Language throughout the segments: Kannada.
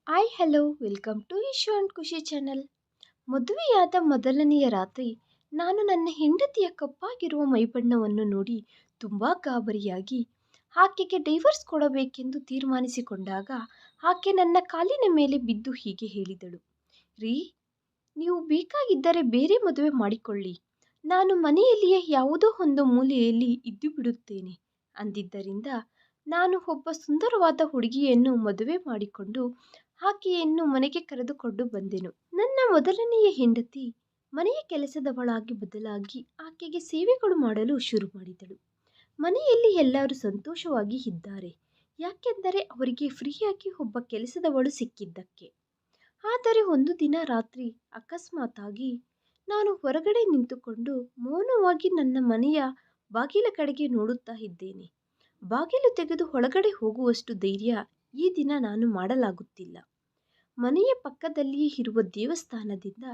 Hi hello welcome to Ishu and Khushi channel. ಮದುವೆಯಾದ ಮೊದಲನೆಯ ರಾತ್ರಿ ನಾನು ನನ್ನ ಹೆಂಡತಿಯ ಕಪ್ಪಾಗಿರುವ ಮೈಬಣ್ಣವನ್ನು ನೋಡಿ ತುಂಬ ಗಾಬರಿಯಾಗಿ ಆಕೆಗೆ ಡೈವರ್ಸ್ ಕೊಡಬೇಕೆಂದು ತೀರ್ಮಾನಿಸಿಕೊಂಡಾಗ ಆಕೆ ನನ್ನ ಕಾಲಿನ ಮೇಲೆ ಬಿದ್ದು ಹೀಗೆ ಹೇಳಿದಳು, ರೀ, ನೀವು ಬೇಕಾಗಿದ್ದರೆ ಬೇರೆ ಮದುವೆ ಮಾಡಿಕೊಳ್ಳಿ, ನಾನು ಮನೆಯಲ್ಲಿಯೇ ಯಾವುದೋ ಒಂದು ಮೂಲೆಯಲ್ಲಿ ಇದ್ದು ಬಿಡುತ್ತೇನೆ ಅಂದಿದ್ದರಿಂದ ನಾನು ಒಬ್ಬ ಸುಂದರವಾದ ಹುಡುಗಿಯನ್ನು ಮದುವೆ ಮಾಡಿಕೊಂಡು ಆಕೆಯನ್ನು ಮನೆಗೆ ಕರೆದುಕೊಂಡು ಬಂದೆನು. ನನ್ನ ಮೊದಲನೆಯ ಹೆಂಡತಿ ಮನೆಯ ಕೆಲಸದವಳಾಗಿ ಬದಲಾಗಿ ಆಕೆಗೆ ಸೇವೆಗಳು ಮಾಡಲು ಶುರು ಮಾಡಿದಳು. ಮನೆಯಲ್ಲಿ ಎಲ್ಲರೂ ಸಂತೋಷವಾಗಿ ಇದ್ದಾರೆ, ಯಾಕೆಂದರೆ ಅವರಿಗೆ ಫ್ರೀಯಾಗಿ ಒಬ್ಬ ಕೆಲಸದವಳು ಸಿಕ್ಕಿದ್ದಕ್ಕೆ. ಆದರೆ ಒಂದು ದಿನ ರಾತ್ರಿ ಅಕಸ್ಮಾತಾಗಿ ನಾನು ಹೊರಗಡೆ ನಿಂತುಕೊಂಡು ಮೌನವಾಗಿ ನನ್ನ ಮನೆಯ ಬಾಗಿಲ ಕಡೆಗೆ ನೋಡುತ್ತಾ ಇದ್ದೇನೆ. ಬಾಗಿಲು ತೆಗೆದು ಒಳಗಡೆ ಹೋಗುವಷ್ಟು ಧೈರ್ಯ ಈ ದಿನ ನಾನು ಮಾಡಲಾಗುತ್ತಿಲ್ಲ. ಮನೆಯ ಪಕ್ಕದಲ್ಲಿಯೇ ಇರುವ ದೇವಸ್ಥಾನದಿಂದ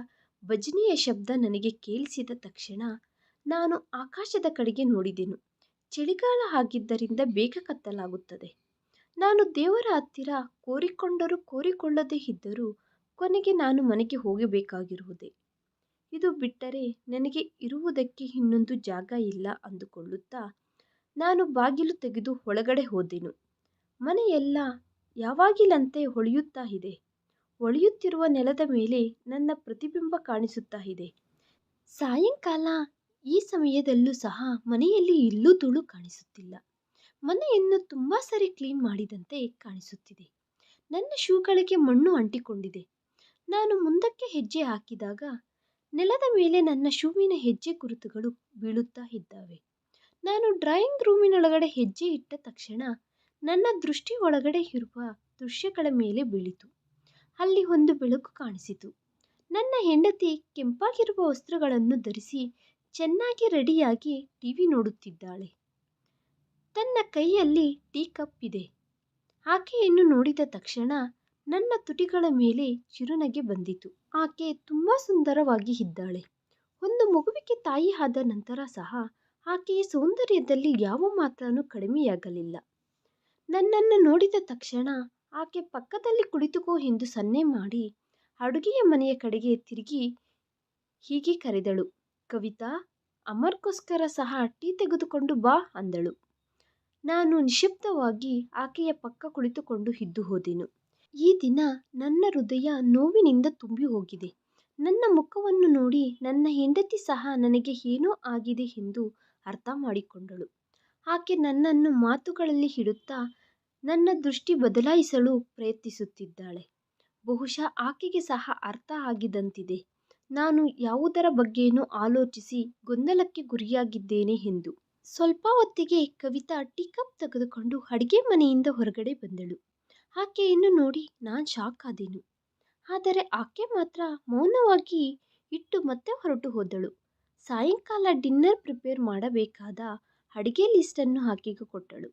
ಭಜನೆಯ ಶಬ್ದ ನನಗೆ ಕೇಳಿಸಿದ ತಕ್ಷಣ ನಾನು ಆಕಾಶದ ಕಡೆಗೆ ನೋಡಿದೆನು. ಚಳಿಗಾಲ ಆಗಿದ್ದರಿಂದ ಬೇಗ ಕತ್ತಲಾಗುತ್ತದೆ. ನಾನು ದೇವರ ಹತ್ತಿರ ಕೋರಿಕೊಂಡರೂ ಕೋರಿಕೊಳ್ಳದೇ ಇದ್ದರೂ ಕೊನೆಗೆ ನಾನು ಮನೆಗೆ ಹೋಗಬೇಕಾಗಿರುವುದೇ. ಇದು ಬಿಟ್ಟರೆ ನನಗೆ ಇರುವುದಕ್ಕೆ ಇನ್ನೊಂದು ಜಾಗ ಇಲ್ಲ ಅಂದುಕೊಳ್ಳುತ್ತಾ ನಾನು ಬಾಗಿಲು ತೆಗೆದು ಒಳಗಡೆ ಹೋದೆನು. ಮನೆಯೆಲ್ಲ ಯಾವಾಗಿಲಂತೆ ಹೊಳೆಯುತ್ತಾ ಇದೆ. ಹೊಳೆಯುತ್ತಿರುವ ನೆಲದ ಮೇಲೆ ನನ್ನ ಪ್ರತಿಬಿಂಬ ಕಾಣಿಸುತ್ತಾ ಇದೆ. ಸಾಯಂಕಾಲ ಈ ಸಮಯದಲ್ಲೂ ಸಹ ಮನೆಯಲ್ಲಿ ಎಲ್ಲೂ ಧೂಳು ಕಾಣಿಸುತ್ತಿಲ್ಲ. ಮನೆಯನ್ನು ತುಂಬ ಸರಿ ಕ್ಲೀನ್ ಮಾಡಿದಂತೆ ಕಾಣಿಸುತ್ತಿದೆ. ನನ್ನ ಶೂಗಳಿಗೆ ಮಣ್ಣು ಅಂಟಿಕೊಂಡಿದೆ. ನಾನು ಮುಂದಕ್ಕೆ ಹೆಜ್ಜೆ ಹಾಕಿದಾಗ ನೆಲದ ಮೇಲೆ ನನ್ನ ಶೂವಿನ ಹೆಜ್ಜೆ ಗುರುತುಗಳು ಬೀಳುತ್ತಾ ಇದ್ದಾವೆ. ನಾನು ಡ್ರಾಯಿಂಗ್ ರೂಮಿನೊಳಗಡೆ ಹೆಜ್ಜೆ ಇಟ್ಟ ತಕ್ಷಣ ನನ್ನ ದೃಷ್ಟಿ ಒಳಗಡೆ ಇರುವ ದೃಶ್ಯಗಳ ಮೇಲೆ ಬೀಳಿತು. ಅಲ್ಲಿ ಒಂದು ಬೆಳಕು ಕಾಣಿಸಿತು. ನನ್ನ ಹೆಂಡತಿ ಕೆಂಪಾಗಿರುವ ವಸ್ತ್ರಗಳನ್ನು ಧರಿಸಿ ಚೆನ್ನಾಗಿ ರೆಡಿಯಾಗಿ ಟಿವಿ ನೋಡುತ್ತಿದ್ದಾಳೆ. ತನ್ನ ಕೈಯಲ್ಲಿ ಟೀ ಕಪ್ ಇದೆ. ಆಕೆಯನ್ನು ನೋಡಿದ ತಕ್ಷಣ ನನ್ನ ತುಟಿಗಳ ಮೇಲೆ ಚಿರುನಗೆ ಬಂದಿತು. ಆಕೆ ತುಂಬ ಸುಂದರವಾಗಿ ಇದ್ದಾಳೆ. ಒಂದು ಮಗುವಿಗೆ ತಾಯಿ ಆದ ನಂತರ ಸಹ ಆಕೆಯ ಸೌಂದರ್ಯದಲ್ಲಿ ಯಾವ ಮಾತ್ರನೂ ಕಡಿಮೆಯಾಗಲಿಲ್ಲ. ನನ್ನನ್ನು ನೋಡಿದ ತಕ್ಷಣ ಆಕೆ ಪಕ್ಕದಲ್ಲಿ ಕುಳಿತುಕೋ ಎಂದು ಸನ್ನೆ ಮಾಡಿ ಅಡುಗೆಯ ಮನೆಯ ಕಡೆಗೆ ತಿರುಗಿ ಹೀಗೆ ಕರೆದಳು, ಕವಿತಾ, ಅಮರ್ಗೋಸ್ಕರ ಸಹ ಟೀ ತೆಗೆದುಕೊಂಡು ಬಾ ಅಂದಳು. ನಾನು ನಿಶ್ಶಬ್ದವಾಗಿ ಆಕೆಯ ಪಕ್ಕ ಕುಳಿತುಕೊಂಡು ಇದ್ದು ಹೋದೆನು. ಈ ದಿನ ನನ್ನ ಹೃದಯ ನೋವಿನಿಂದ ತುಂಬಿ ಹೋಗಿದೆ. ನನ್ನ ಮುಖವನ್ನು ನೋಡಿ ನನ್ನ ಹೆಂಡತಿ ಸಹ ನನಗೆ ಏನೋ ಆಗಿದೆ ಎಂದು ಅರ್ಥ ಮಾಡಿಕೊಂಡಳು. ಆಕೆ ನನ್ನನ್ನು ಮಾತುಗಳಲ್ಲಿ ಇಡುತ್ತಾ ನನ್ನ ದೃಷ್ಟಿ ಬದಲಾಯಿಸಲು ಪ್ರಯತ್ನಿಸುತ್ತಿದ್ದಾಳೆ. ಬಹುಶಃ ಆಕೆಗೆ ಸಹ ಅರ್ಥ ಆಗಿದಂತಿದೆ ನಾನು ಯಾವುದರ ಬಗ್ಗೆನೂ ಆಲೋಚಿಸಿ ಗೊಂದಲಕ್ಕೆ ಗುರಿಯಾಗಿದ್ದೇನೆ ಎಂದು. ಸ್ವಲ್ಪ ಹೊತ್ತಿಗೆ ಕವಿತಾ ಟೀ ಕಪ್ ತೆಗೆದುಕೊಂಡು ಅಡಿಗೆ ಮನೆಯಿಂದ ಹೊರಗಡೆ ಬಂದಳು. ಆಕೆಯನ್ನು ನೋಡಿ ನಾನು ಶಾಕ್ ಆದೆನು. ಆದರೆ ಆಕೆ ಮಾತ್ರ ಮೌನವಾಗಿ ಇಟ್ಟು ಮತ್ತೆ ಹೊರಟು ಹೋದಳು. ಸಾಯಂಕಾಲ ಡಿನ್ನರ್ ಪ್ರಿಪೇರ್ ಮಾಡಬೇಕಾದ ಅಡಿಗೆ ಲಿಸ್ಟನ್ನು ಆಕೆಗೆ ಕೊಟ್ಟಳು.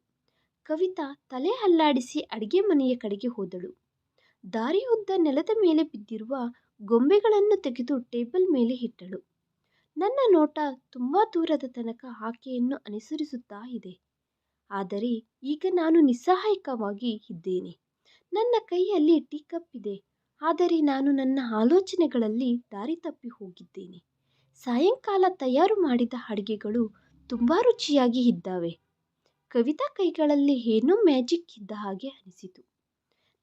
ಕವಿತಾ ತಲೆ ಅಲ್ಲಾಡಿಸಿ ಅಡಿಗೆ ಮನೆಯ ಕಡೆಗೆ ಹೋದಳು. ದಾರಿಯುದ್ದ ನೆಲದ ಮೇಲೆ ಬಿದ್ದಿರುವ ಗೊಂಬೆಗಳನ್ನು ತೆಗೆದು ಟೇಬಲ್ ಮೇಲೆ ಇಟ್ಟಳು. ನನ್ನ ನೋಟ ತುಂಬ ದೂರದ ತನಕ ಆಕೆಯನ್ನು ಅನುಸರಿಸುತ್ತಾ ಇದೆ. ಆದರೆ ಈಗ ನಾನು ನಿಸ್ಸಹಾಯಕವಾಗಿ ಇದ್ದೇನೆ. ನನ್ನ ಕೈಯಲ್ಲಿ ಟೀ ಕಪ್ ಇದೆ, ಆದರೆ ನಾನು ನನ್ನ ಆಲೋಚನೆಗಳಲ್ಲಿ ದಾರಿ ತಪ್ಪಿ ಹೋಗಿದ್ದೇನೆ. ಸಾಯಂಕಾಲ ತಯಾರು ಮಾಡಿದ ಅಡುಗೆಗಳು ತುಂಬ ರುಚಿಯಾಗಿ ಇದ್ದಾವೆ. ಕವಿತಾ ಕೈಗಳಲ್ಲಿ ಏನೋ ಮ್ಯಾಜಿಕ್ ಇದ್ದ ಹಾಗೆ ಅನಿಸಿತು.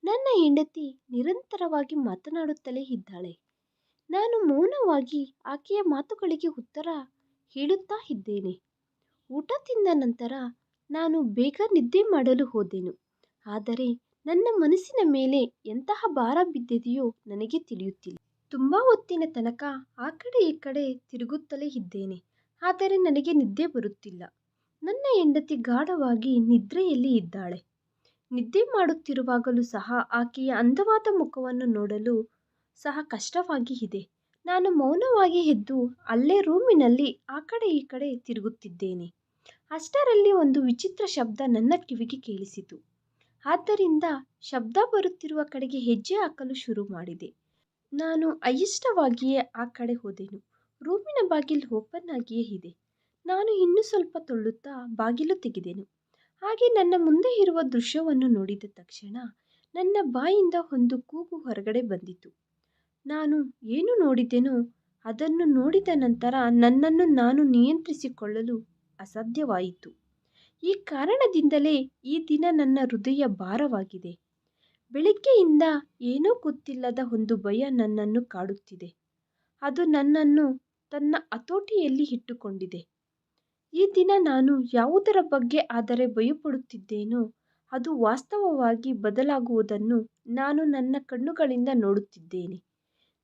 ನನ್ನ ಹೆಂಡತಿ ನಿರಂತರವಾಗಿ ಮಾತನಾಡುತ್ತಲೇ ಇದ್ದಾಳೆ. ನಾನು ಮೌನವಾಗಿ ಆಕೆಯ ಮಾತುಗಳಿಗೆ ಉತ್ತರ ಹೇಳುತ್ತಾ ಇದ್ದೇನೆ. ಊಟ ತಿಂದ ನಂತರ ನಾನು ಬೇಗ ನಿದ್ದೆ ಮಾಡಲು ಹೋದೆನು. ಆದರೆ ನನ್ನ ಮನಸ್ಸಿನ ಮೇಲೆ ಎಂತಹ ಭಾರ ಬಿದ್ದಿದೆಯೋ ನನಗೆ ತಿಳಿಯುತ್ತಿಲ್ಲ. ತುಂಬ ಹೊತ್ತಿನ ತನಕ ಆ ಕಡೆ ಈ ಕಡೆ ತಿರುಗುತ್ತಲೇ ಇದ್ದೇನೆ, ಆದರೆ ನನಗೆ ನಿದ್ದೆ ಬರುತ್ತಿಲ್ಲ. ನನ್ನ ಹೆಂಡತಿ ಗಾಢವಾಗಿ ನಿದ್ರೆಯಲ್ಲಿ ಇದ್ದಾಳೆ. ನಿದ್ದೆ ಮಾಡುತ್ತಿರುವಾಗಲೂ ಸಹ ಆಕೆಯ ಅಂದವಾದ ಮುಖವನ್ನು ನೋಡಲು ಸಹ ಕಷ್ಟವಾಗಿ ಇದೆ. ನಾನು ಮೌನವಾಗಿ ಎದ್ದು ಅಲ್ಲೇ ರೂಮಿನಲ್ಲಿ ಆ ಕಡೆ ಈ ಕಡೆ ತಿರುಗುತ್ತಿದ್ದೇನೆ. ಅಷ್ಟರಲ್ಲಿ ಒಂದು ವಿಚಿತ್ರ ಶಬ್ದ ನನ್ನ ಕಿವಿಗೆ ಕೇಳಿಸಿತು. ಆದ್ದರಿಂದ ಶಬ್ದ ಬರುತ್ತಿರುವ ಕಡೆಗೆ ಹೆಜ್ಜೆ ಹಾಕಲು ಶುರು ಮಾಡಿದೆ. ನಾನು అయిಷ್ಟವಾಗಿಯೇ ಆ ಕಡೆ ಹೋದೆನು. ರೂಮಿನ ಬಾಗಿಲು ಓಪನ್ ಆಗಿಯೇ ಇದೆ. ನಾನು ಇನ್ನೂ ಸ್ವಲ್ಪ ತಳ್ಳುತ್ತಾ ಬಾಗಿಲು ತೆಗೆದೆನು. ಹಾಗೆ ನನ್ನ ಮುಂದೆ ಇರುವ ದೃಶ್ಯವನ್ನು ನೋಡಿದ ತಕ್ಷಣ ನನ್ನ ಬಾಯಿಂದ ಒಂದು ಕೂಗು ಹೊರಗಡೆ ಬಂದಿತು. ನಾನು ಏನು ನೋಡಿದೆನೋ ಅದನ್ನು ನೋಡಿದ ನಂತರ ನನ್ನನ್ನು ನಾನು ನಿಯಂತ್ರಿಸಿಕೊಳ್ಳಲು ಅಸಾಧ್ಯವಾಯಿತು. ಈ ಕಾರಣದಿಂದಲೇ ಈ ದಿನ ನನ್ನ ಹೃದಯ ಭಾರವಾಗಿದೆ. ಬೆಳಿಗ್ಗೆಯಿಂದ ಏನೋ ಗೊತ್ತಿಲ್ಲದ ಒಂದು ಭಯ ನನ್ನನ್ನು ಕಾಡುತ್ತಿದೆ. ಅದು ನನ್ನನ್ನು ತನ್ನ ಹತೋಟಿಯಲ್ಲಿ ಇಟ್ಟುಕೊಂಡಿದೆ. ಈ ದಿನ ನಾನು ಯಾವುದರ ಬಗ್ಗೆ ಆದರೆ ಭಯಪಡುತ್ತಿದ್ದೇನೋ ಅದು ವಾಸ್ತವವಾಗಿ ಬದಲಾಗುವುದನ್ನು ನಾನು ನನ್ನ ಕಣ್ಣುಗಳಿಂದ ನೋಡುತ್ತಿದ್ದೇನೆ.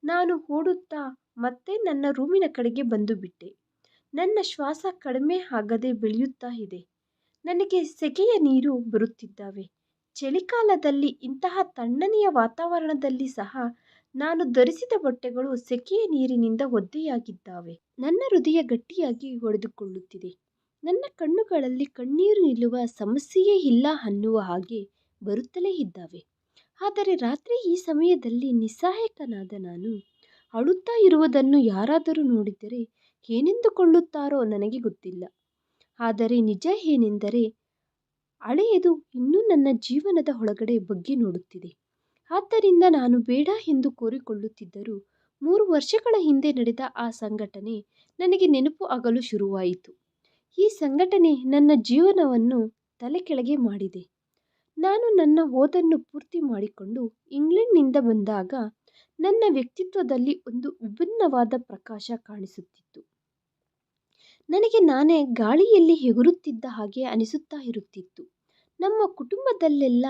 ನಾನು ಓಡುತ್ತಾ ಮತ್ತೆ ನನ್ನ ರೂಮಿನ ಕಡೆಗೆ ಬಂದು ಬಿಟ್ಟೆ. ನನ್ನ ಶ್ವಾಸ ಕಡಿಮೆ ಆಗದೆ ಬೆಳೆಯುತ್ತಾ ಇದೆ. ನನಗೆ ಸೆಕೆಯ ನೀರು ಬರುತ್ತಿದ್ದಾವೆ. ಚಳಿಗಾಲದಲ್ಲಿ ಇಂತಹ ತಣ್ಣನೆಯ ವಾತಾವರಣದಲ್ಲಿ ಸಹ ನಾನು ಧರಿಸಿದ ಬಟ್ಟೆಗಳು ಸೆಕೆಯ ನೀರಿನಿಂದ ಒದ್ದೆಯಾಗಿದ್ದಾವೆ. ನನ್ನ ಹೃದಯ ಗಟ್ಟಿಯಾಗಿ ಹೊಡೆದುಕೊಳ್ಳುತ್ತಿದೆ. ನನ್ನ ಕಣ್ಣುಗಳಲ್ಲಿ ಕಣ್ಣೀರು ನಿಲ್ಲುವ ಸಮಸ್ಯೆಯೇ ಇಲ್ಲ ಅನ್ನುವ ಹಾಗೆ ಬರುತ್ತಲೇ ಇದ್ದಾವೆ. ಆದರೆ ರಾತ್ರಿ ಈ ಸಮಯದಲ್ಲಿ ನಿಸ್ಸಹಾಯಕನಾದ ನಾನು ಅಳುತ್ತಾ ಇರುವುದನ್ನು ಯಾರಾದರೂ ನೋಡಿದರೆ ಏನೆಂದುಕೊಳ್ಳುತ್ತಾರೋ ನನಗೆ ಗೊತ್ತಿಲ್ಲ. ಆದರೆ ನಿಜ ಏನೆಂದರೆ ಹಳೆಯದು ಇನ್ನೂ ನನ್ನ ಜೀವನದ ಒಳಗಡೆ ಬಗ್ಗಿ ನೋಡುತ್ತಿದೆ. ಆದ್ದರಿಂದ ನಾನು ಬೇಡ ಎಂದು ಕೋರಿಕೊಳ್ಳುತ್ತಿದ್ದರೂ 3 ವರ್ಷಗಳ ಹಿಂದೆ ನಡೆದ ಆ ಸಂಘಟನೆ ನನಗೆ ನೆನಪು ಆಗಲು ಶುರುವಾಯಿತು. ಈ ಸಂಘಟನೆ ನನ್ನ ಜೀವನವನ್ನು ತಲೆಕೆಳಗೆ ಮಾಡಿದೆ. ನಾನು ನನ್ನ ಓದನ್ನು ಪೂರ್ತಿ ಮಾಡಿಕೊಂಡು ಇಂಗ್ಲೆಂಡ್ನಿಂದ ಬಂದಾಗ ನನ್ನ ವ್ಯಕ್ತಿತ್ವದಲ್ಲಿ ಒಂದು ವಿಭಿನ್ನವಾದ ಪ್ರಕಾಶ ಕಾಣಿಸುತ್ತಿತ್ತು. ನನಗೆ ನಾನೇ ಗಾಳಿಯಲ್ಲಿ ಎಗುರುತ್ತಿದ್ದ ಹಾಗೆ ಅನಿಸುತ್ತಾ ಇರುತ್ತಿತ್ತು. ನಮ್ಮ ಕುಟುಂಬದಲ್ಲೆಲ್ಲ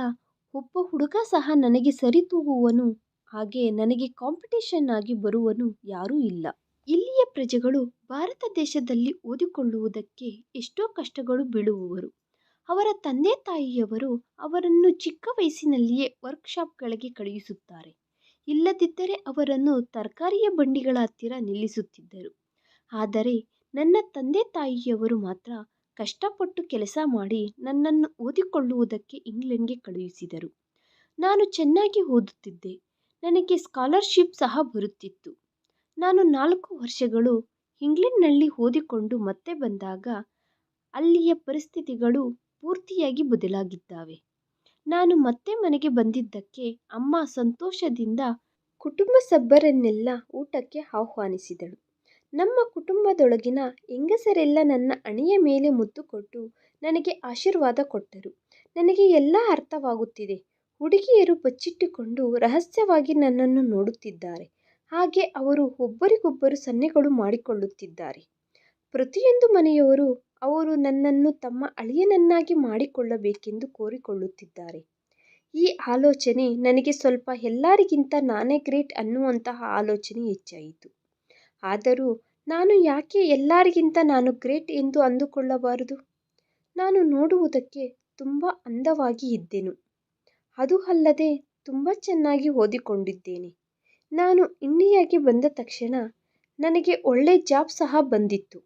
ಒಬ್ಬ ಹುಡುಗ ಸಹ ನನಗೆ ಸರಿತೂಗುವನು, ಹಾಗೆ ನನಗೆ ಕಾಂಪಿಟೇಷನ್ ಆಗಿ ಬರುವನು ಯಾರೂ ಇಲ್ಲ. ಇಲ್ಲಿಯ ಪ್ರಜೆಗಳು ಭಾರತ ದೇಶದಲ್ಲಿ ಓದಿಕೊಳ್ಳುವುದಕ್ಕೆ ಎಷ್ಟೋ ಕಷ್ಟಗಳು ಬೀಳುವವರು. ಅವರ ತಂದೆ ತಾಯಿಯವರು ಅವರನ್ನು ಚಿಕ್ಕ ವಯಸ್ಸಿನಲ್ಲಿಯೇ ವರ್ಕ್ಶಾಪ್ಗಳಿಗೆ ಕಳುಹಿಸುತ್ತಾರೆ. ಇಲ್ಲದಿದ್ದರೆ ಅವರನ್ನು ತರಕಾರಿಯ ಬಂಡಿಗಳ ಹತ್ತಿರ ನಿಲ್ಲಿಸುತ್ತಿದ್ದರು. ಆದರೆ ನನ್ನ ತಂದೆ ತಾಯಿಯವರು ಮಾತ್ರ ಕಷ್ಟಪಟ್ಟು ಕೆಲಸ ಮಾಡಿ ನನ್ನನ್ನು ಓದಿಕೊಳ್ಳುವುದಕ್ಕೆ ಇಂಗ್ಲೆಂಡ್ಗೆ ಕಳುಹಿಸಿದರು. ನಾನು ಚೆನ್ನಾಗಿ ಓದುತ್ತಿದ್ದೆ. ನನಗೆ ಸ್ಕಾಲರ್ಶಿಪ್ ಸಹ ಬರುತ್ತಿತ್ತು. ನಾನು 4 ವರ್ಷಗಳು ಇಂಗ್ಲೆಂಡ್ನಲ್ಲಿ ಓದಿಕೊಂಡು ಮತ್ತೆ ಬಂದಾಗ ಅಲ್ಲಿಯ ಪರಿಸ್ಥಿತಿಗಳು ಪೂರ್ತಿಯಾಗಿ ಬದಲಾಗಿದ್ದಾವೆ. ನಾನು ಮತ್ತೆ ಮನೆಗೆ ಬಂದಿದ್ದಕ್ಕೆ ಅಮ್ಮ ಸಂತೋಷದಿಂದ ಕುಟುಂಬ ಸಭ್ಯರನ್ನೆಲ್ಲ ಊಟಕ್ಕೆ ಆಹ್ವಾನಿಸಿದಳು. ನಮ್ಮ ಕುಟುಂಬದೊಳಗಿನ ಹೆಂಗಸರೆಲ್ಲ ನನ್ನ ಹಣೆಯ ಮೇಲೆ ಮುತ್ತು ಕೊಟ್ಟು ನನಗೆ ಆಶೀರ್ವಾದ ಕೊಟ್ಟರು. ನನಗೆ ಎಲ್ಲ ಅರ್ಥವಾಗುತ್ತಿದೆ. ಹುಡುಗಿಯರು ಬಚ್ಚಿಟ್ಟುಕೊಂಡು ರಹಸ್ಯವಾಗಿ ನನ್ನನ್ನು ನೋಡುತ್ತಿದ್ದಾರೆ. ಹಾಗೆ ಅವರು ಒಬ್ಬರಿಗೊಬ್ಬರು ಸನ್ನೆಗಳು ಮಾಡಿಕೊಳ್ಳುತ್ತಿದ್ದಾರೆ. ಪ್ರತಿಯೊಂದು ಮನೆಯವರು ಅವರು ನನ್ನನ್ನು ತಮ್ಮ ಅಳಿಯನನ್ನಾಗಿ ಮಾಡಿಕೊಳ್ಳಬೇಕೆಂದು ಕೋರಿಕೊಳ್ಳುತ್ತಿದ್ದಾರೆ. ಈ ಆಲೋಚನೆ ನನಗೆ ಸ್ವಲ್ಪ ಎಲ್ಲರಿಗಿಂತ ನಾನೇ ಗ್ರೇಟ್ ಅನ್ನುವಂತಹ ಆಲೋಚನೆ ಹೆಚ್ಚಾಯಿತು. ಆದರೂ ನಾನು ಯಾಕೆ ಎಲ್ಲರಿಗಿಂತ ನಾನು ಗ್ರೇಟ್ ಎಂದು ಅಂದುಕೊಳ್ಳಬಾರದು? ನಾನು ನೋಡುವುದಕ್ಕೆ ತುಂಬ ಅಂದವಾಗಿ ಇದ್ದೆನು. ಅದು ಅಲ್ಲದೆ ತುಂಬ ಚೆನ್ನಾಗಿ ಓದಿಕೊಂಡಿದ್ದೇನೆ. ನಾನು ಇಂಡಿಯಾಗೆ ಬಂದ ತಕ್ಷಣ ನನಗೆ ಒಳ್ಳೆ ಜಾಬ್ ಸಹ ಬಂದಿತ್ತು.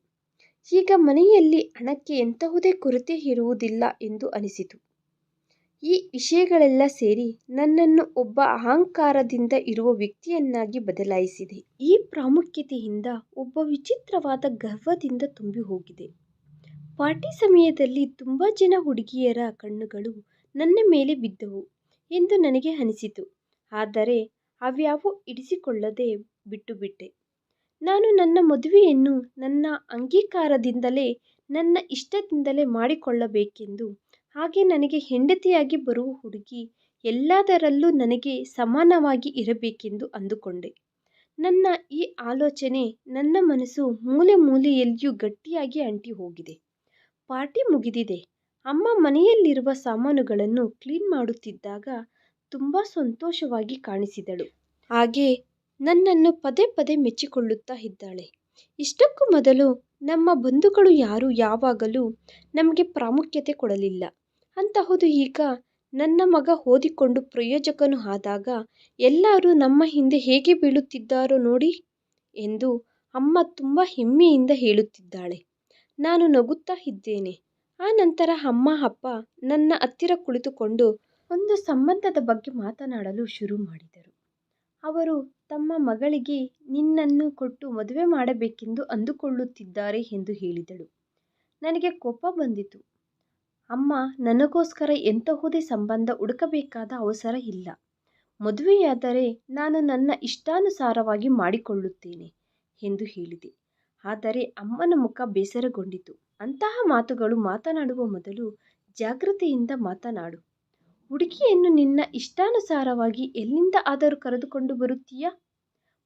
ಈಗ ಮನೆಯಲ್ಲಿ ಹಣಕ್ಕೆ ಎಂತಹುದೇ ಕೊರತೆ ಇರುವುದಿಲ್ಲ ಎಂದು ಅನಿಸಿತು. ಈ ವಿಷಯಗಳೆಲ್ಲ ಸೇರಿ ನನ್ನನ್ನು ಒಬ್ಬ ಅಹಂಕಾರದಿಂದ ಇರುವ ವ್ಯಕ್ತಿಯನ್ನಾಗಿ ಬದಲಾಯಿಸಿದೆ. ಈ ಪ್ರಾಮುಖ್ಯತೆಯಿಂದ ಒಬ್ಬ ವಿಚಿತ್ರವಾದ ಗರ್ವದಿಂದ ತುಂಬಿ ಹೋಗಿದೆ. ಪಾರ್ಟಿ ಸಮಯದಲ್ಲಿ ತುಂಬ ಜನ ಹುಡುಗಿಯರ ಕಣ್ಣುಗಳು ನನ್ನ ಮೇಲೆ ಬಿದ್ದವು ಎಂದು ನನಗೆ ಅನಿಸಿತು. ಆದರೆ ಅವ್ಯಾವೂ ಇಡಿಸಿಕೊಳ್ಳದೆ ಬಿಟ್ಟುಬಿಟ್ಟೆ. ನಾನು ನನ್ನ ಮದುವೆಯನ್ನು ನನ್ನ ಅಂಗೀಕಾರದಿಂದಲೇ ನನ್ನ ಇಷ್ಟದಿಂದಲೇ ಮಾಡಿಕೊಳ್ಳಬೇಕೆಂದು, ಹಾಗೆ ನನಗೆ ಹೆಂಡತಿಯಾಗಿ ಬರುವ ಹುಡುಗಿ ಎಲ್ಲದರಲ್ಲೂ ನನಗೆ ಸಮಾನವಾಗಿ ಇರಬೇಕೆಂದು ಅಂದುಕೊಂಡೆ. ನನ್ನ ಈ ಆಲೋಚನೆ ನನ್ನ ಮನಸ್ಸು ಮೂಲೆ ಮೂಲೆಯಲ್ಲಿಯೂ ಗಟ್ಟಿಯಾಗಿ ಅಂಟಿ ಹೋಗಿದೆ. ಪಾರ್ಟಿ ಮುಗಿದಿದೆ. ಅಮ್ಮ ಮನೆಯಲ್ಲಿರುವ ಸಾಮಾನುಗಳನ್ನು ಕ್ಲೀನ್ ಮಾಡುತ್ತಿದ್ದಾಗ ತುಂಬ ಸಂತೋಷವಾಗಿ ಕಾಣಿಸಿದಳು. ಹಾಗೆ ನನ್ನನ್ನು ಪದೇ ಪದೇ ಮೆಚ್ಚಿಕೊಳ್ಳುತ್ತಾ ಇದ್ದಾಳೆ. ಇಷ್ಟಕ್ಕೂ ಮೊದಲು ನಮ್ಮ ಬಂಧುಗಳು ಯಾರೂ ಯಾವಾಗಲೂ ನಮಗೆ ಪ್ರಾಮುಖ್ಯತೆ ಕೊಡಲಿಲ್ಲ. ಅಂತಹುದು ಈಗ ನನ್ನ ಮಗ ಓದಿಕೊಂಡು ಪ್ರಯೋಜಕನು ಆದಾಗ ಎಲ್ಲರೂ ನಮ್ಮ ಹಿಂದೆ ಹೇಗೆ ಬೀಳುತ್ತಿದ್ದಾರೋ ನೋಡಿ ಎಂದು ಅಮ್ಮ ತುಂಬ ಹೆಮ್ಮೆಯಿಂದ ಹೇಳುತ್ತಿದ್ದಾಳೆ. ನಾನು ನಗುತ್ತಾ ಇದ್ದೇನೆ. ಆ ನಂತರ ಅಮ್ಮ ಅಪ್ಪ ನನ್ನ ಹತ್ತಿರ ಕುಳಿತುಕೊಂಡು ಒಂದು ಸಂಬಂಧದ ಬಗ್ಗೆ ಮಾತನಾಡಲು ಶುರು ಮಾಡಿದರು. ಅವರು ತಮ್ಮ ಮಗಳಿಗೆ ನಿನ್ನನ್ನು ಕೊಟ್ಟು ಮದುವೆ ಮಾಡಬೇಕೆಂದು ಅಂದುಕೊಳ್ಳುತ್ತಿದ್ದಾರೆ ಎಂದು ಹೇಳಿದಳು. ನನಗೆ ಕೋಪ ಬಂದಿತು. ಅಮ್ಮ, ನನಗೋಸ್ಕರ ಎಂತಹುದೇ ಸಂಬಂಧ ಹುಡುಕಬೇಕಾದ ಅವಸರ ಇಲ್ಲ. ಮದುವೆಯಾದರೆ ನಾನು ನನ್ನ ಇಷ್ಟಾನುಸಾರವಾಗಿ ಮಾಡಿಕೊಳ್ಳುತ್ತೇನೆ ಎಂದು ಹೇಳಿದೆ. ಆದರೆ ಅಮ್ಮನ ಮುಖ ಬೇಸರಗೊಂಡಿತು. ಅಂತಹ ಮಾತುಗಳು ಮಾತನಾಡುವ ಮೊದಲು ಜಾಗ್ರತೆಯಿಂದ ಮಾತನಾಡು. ಹುಡುಗಿಯನ್ನು ನಿನ್ನ ಇಷ್ಟಾನುಸಾರವಾಗಿ ಎಲ್ಲಿಂದ ಆದರೂ ಕರೆದುಕೊಂಡು ಬರುತ್ತೀಯಾ?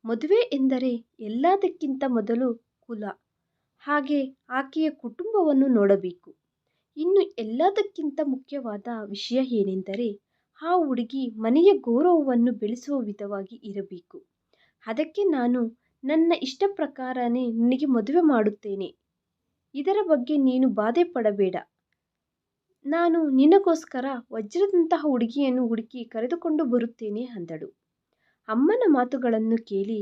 ಮದುವೆ ಎಂದರೆ ಎಲ್ಲದಕ್ಕಿಂತ ಮೊದಲು ಕುಲ, ಹಾಗೆ ಆಕೆಯ ಕುಟುಂಬವನ್ನು ನೋಡಬೇಕು. ಇನ್ನು ಎಲ್ಲದಕ್ಕಿಂತ ಮುಖ್ಯವಾದ ವಿಷಯ ಏನೆಂದರೆ ಆ ಹುಡುಗಿ ಮನೆಯ ಗೌರವವನ್ನು ಬೆಳೆಸುವ ವಿಧವಾಗಿ ಇರಬೇಕು. ಅದಕ್ಕೆ ನಾನು ನನ್ನ ಇಷ್ಟ ಪ್ರಕಾರನೇ ನಿನಗೆ ಮದುವೆ ಮಾಡುತ್ತೇನೆ. ಇದರ ಬಗ್ಗೆ ನೀನು ಬಾಧೆ ಪಡಬೇಡ. ನಾನು ನಿನಗೋಸ್ಕರ ವಜ್ರದಂತಹ ಹುಡುಗಿಯನ್ನು ಹುಡುಕಿ ಕರೆದುಕೊಂಡು ಬರುತ್ತೇನೆ ಅಂದಳು. ಅಮ್ಮನ ಮಾತುಗಳನ್ನು ಕೇಳಿ